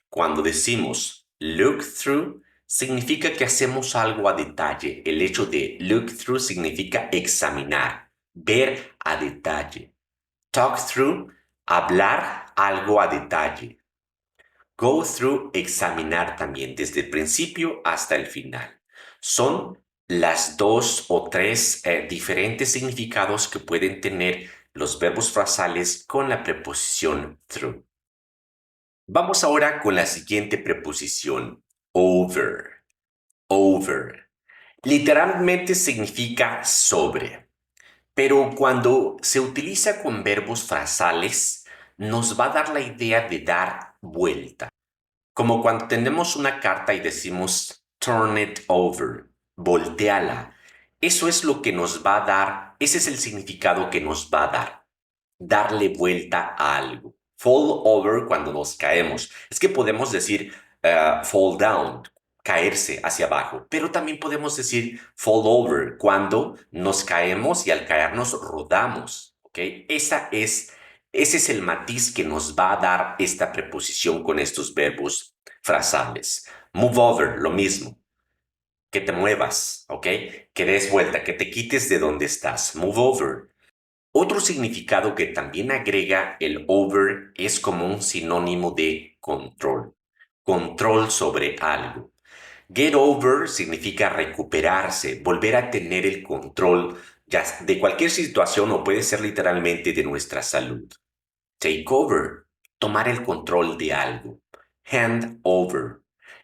Cuando decimos look through, significa que hacemos algo a detalle. El hecho de look through significa examinar, ver a detalle. Talk through, hablar algo a detalle. Go through, examinar también, desde el principio hasta el final. Son las dos o tres diferentes significados que pueden tener los verbos frasales con la preposición through. Vamos ahora con la siguiente preposición, over. Over. Literalmente significa sobre, pero cuando se utiliza con verbos frasales, nos va a dar la idea de dar vuelta. Como cuando tenemos una carta y decimos turn it over, voltéala. Eso es lo que nos va a dar, ese es el significado que nos va a dar. Darle vuelta a algo. Fall over cuando nos caemos. Es que podemos decir fall down, caerse hacia abajo, pero también podemos decir fall over cuando nos caemos y al caernos rodamos. ¿Okay? Ese es el matiz que nos va a dar esta preposición con estos verbos frasales. Move over, lo mismo. Que te muevas, ¿ok? Que des vuelta, que te quites de donde estás. Move over. Otro significado que también agrega el over es como un sinónimo de control. Control sobre algo. Get over significa recuperarse, volver a tener el control ya de cualquier situación o puede ser literalmente de nuestra salud. Take over, tomar el control de algo. Hand over,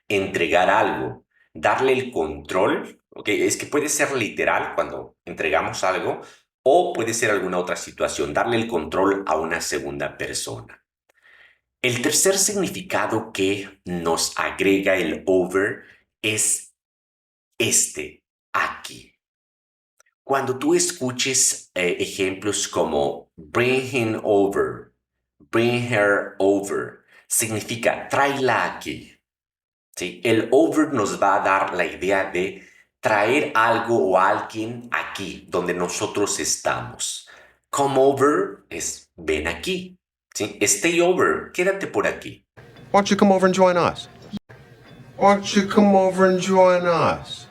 entregar algo, darle el control. Okay, es que puede ser literal cuando entregamos algo o puede ser alguna otra situación, darle el control a una segunda persona. El tercer significado que nos agrega el over es aquí. Cuando tú escuches ejemplos como bring him over, Bring her over significa tráela aquí. ¿Sí? El over nos va a dar la idea de traer algo o alguien aquí, donde nosotros estamos. Come over es ven aquí. ¿Sí? Stay over, quédate por aquí. Why don't you come over and join us? Why don't you come over and join us?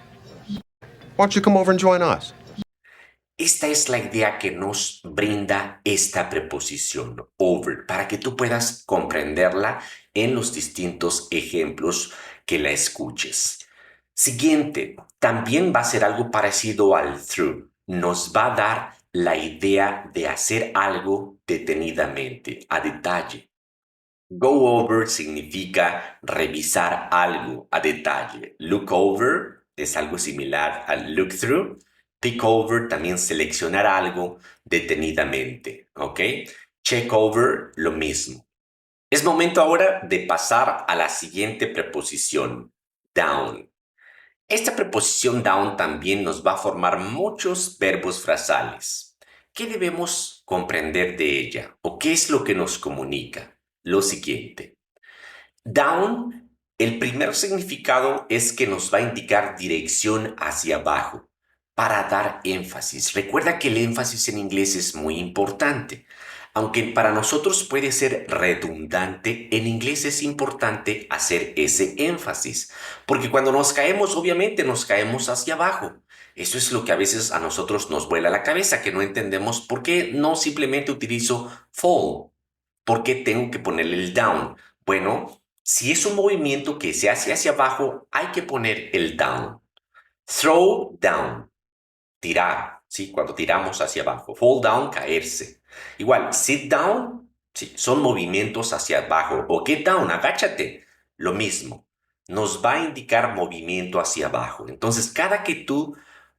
Why don't you come over and join us? Esta es la idea que nos brinda esta preposición over, para que tú puedas comprenderla en los distintos ejemplos que la escuches. Siguiente, también va a ser algo parecido al through. Nos va a dar la idea de hacer algo detenidamente, a detalle. Go over significa revisar algo a detalle. Look over es algo similar al look through. Pick over, también seleccionar algo detenidamente, ¿ok? Check over, lo mismo. Es momento ahora de pasar a la siguiente preposición, down. Esta preposición down también nos va a formar muchos verbos frasales. ¿Qué debemos comprender de ella? ¿O qué es lo que nos comunica? Lo siguiente. Down, el primer significado es que nos va a indicar dirección hacia abajo, para dar énfasis. Recuerda que el énfasis en inglés es muy importante. Aunque para nosotros puede ser redundante, en inglés es importante hacer ese énfasis. Porque cuando nos caemos, obviamente nos caemos hacia abajo. Eso es lo que a veces a nosotros nos vuela la cabeza, que no entendemos por qué no simplemente utilizo fall. ¿Por qué tengo que ponerle el down? Bueno, si es un movimiento que se hace hacia abajo, hay que poner el down. Throw down. Tirar, ¿sí? Cuando tiramos hacia abajo. Fall down, caerse. Igual, sit down, ¿sí? Son movimientos hacia abajo. O get down, agáchate. Lo mismo. Nos va a indicar movimiento hacia abajo. Entonces, cada que tú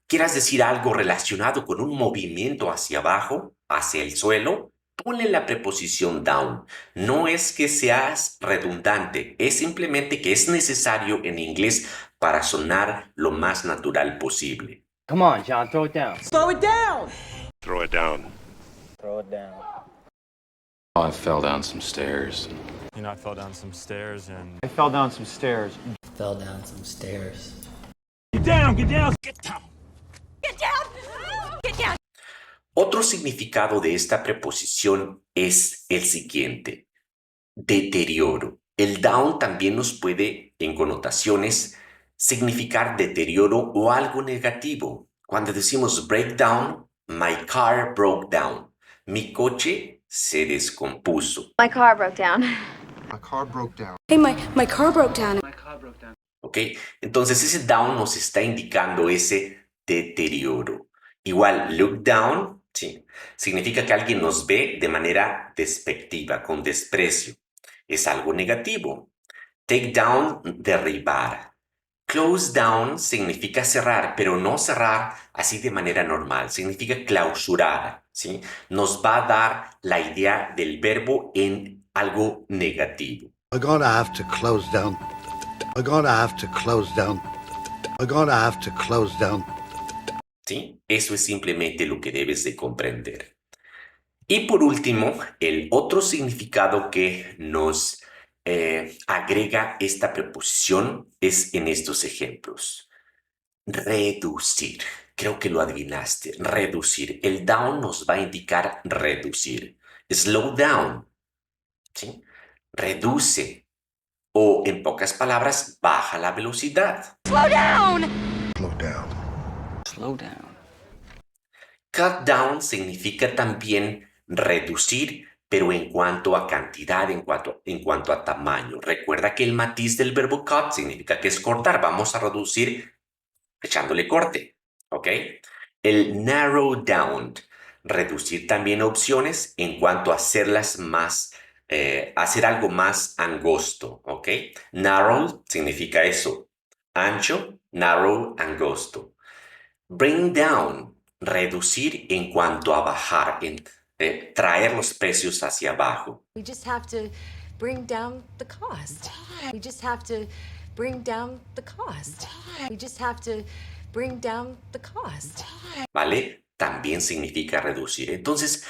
quieras decir algo relacionado con un movimiento hacia abajo, hacia el suelo, ponle la preposición down. No es que seas redundante, es simplemente que es necesario en inglés para sonar lo más natural posible. Come on, John, throw it down. Slow it down! Throw it down. Throw it down. Oh, I fell down some stairs. You know, I fell down some stairs and... I fell down some stairs. Fell down some stairs. Get down, get down, get down. Get down! Get down! Otro significado de esta preposición es el siguiente. Deterioro. El down también nos puede, en connotaciones, significar deterioro o algo negativo. Cuando decimos breakdown, my car broke down. Mi coche se descompuso. My car broke down. My car broke down. Hey, my car broke down. My car broke down. ¿Ok? Entonces ese down nos está indicando ese deterioro. Igual, look down, sí, significa que alguien nos ve de manera despectiva, con desprecio. Es algo negativo. Take down, derribar. Close down significa cerrar, pero no cerrar así de manera normal. Significa clausurar, ¿sí? Nos va a dar la idea del verbo en algo negativo. We're gonna have to close down. We're gonna have to close down. We're gonna have to close down. ¿Sí? Eso es simplemente lo que debes de comprender. Y por último, el otro significado que nos agrega esta preposición es en estos ejemplos. Reducir. Creo que lo adivinaste. Reducir. El down nos va a indicar reducir. Slow down. ¿Sí? Reduce. O en pocas palabras, baja la velocidad. Slow down! Slow down. Slow down. Cut down significa también reducir, pero en cuanto a cantidad, en cuanto a tamaño. Recuerda que el matiz del verbo cut significa que es cortar. Vamos a reducir echándole corte, ¿ok? El narrow down, reducir también opciones en cuanto a hacerlas más, hacer algo más angosto, ¿ok? Narrow significa eso, ancho, narrow, angosto. Bring down, reducir en cuanto a bajar, traer los precios hacia abajo. We just have to bring down the cost. We just have to bring down the cost. We just have to bring down the cost. ¿Vale? También significa reducir. Entonces,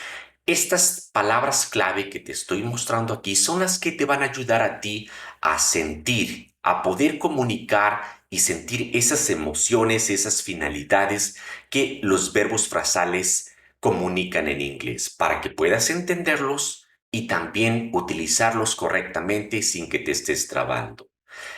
Estas palabras clave que te estoy mostrando aquí son las que te van a ayudar a ti a sentir, a poder comunicar y sentir esas emociones, esas finalidades que los verbos frasales comunican en inglés, para que puedas entenderlos y también utilizarlos correctamente sin que te estés trabando.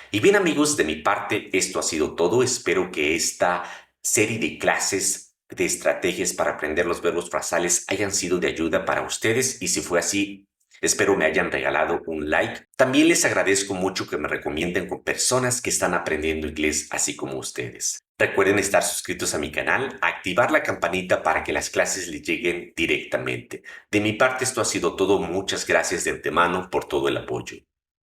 Y bien, amigos, de mi parte esto ha sido todo. Espero que esta serie de clases de estrategias para aprender los verbos frasales hayan sido de ayuda para ustedes, y si fue así, espero me hayan regalado un like. También les agradezco mucho que me recomienden con personas que están aprendiendo inglés así como ustedes. Recuerden estar suscritos a mi canal, activar la campanita para que las clases les lleguen directamente. De mi parte esto ha sido todo. Muchas gracias de antemano por todo el apoyo.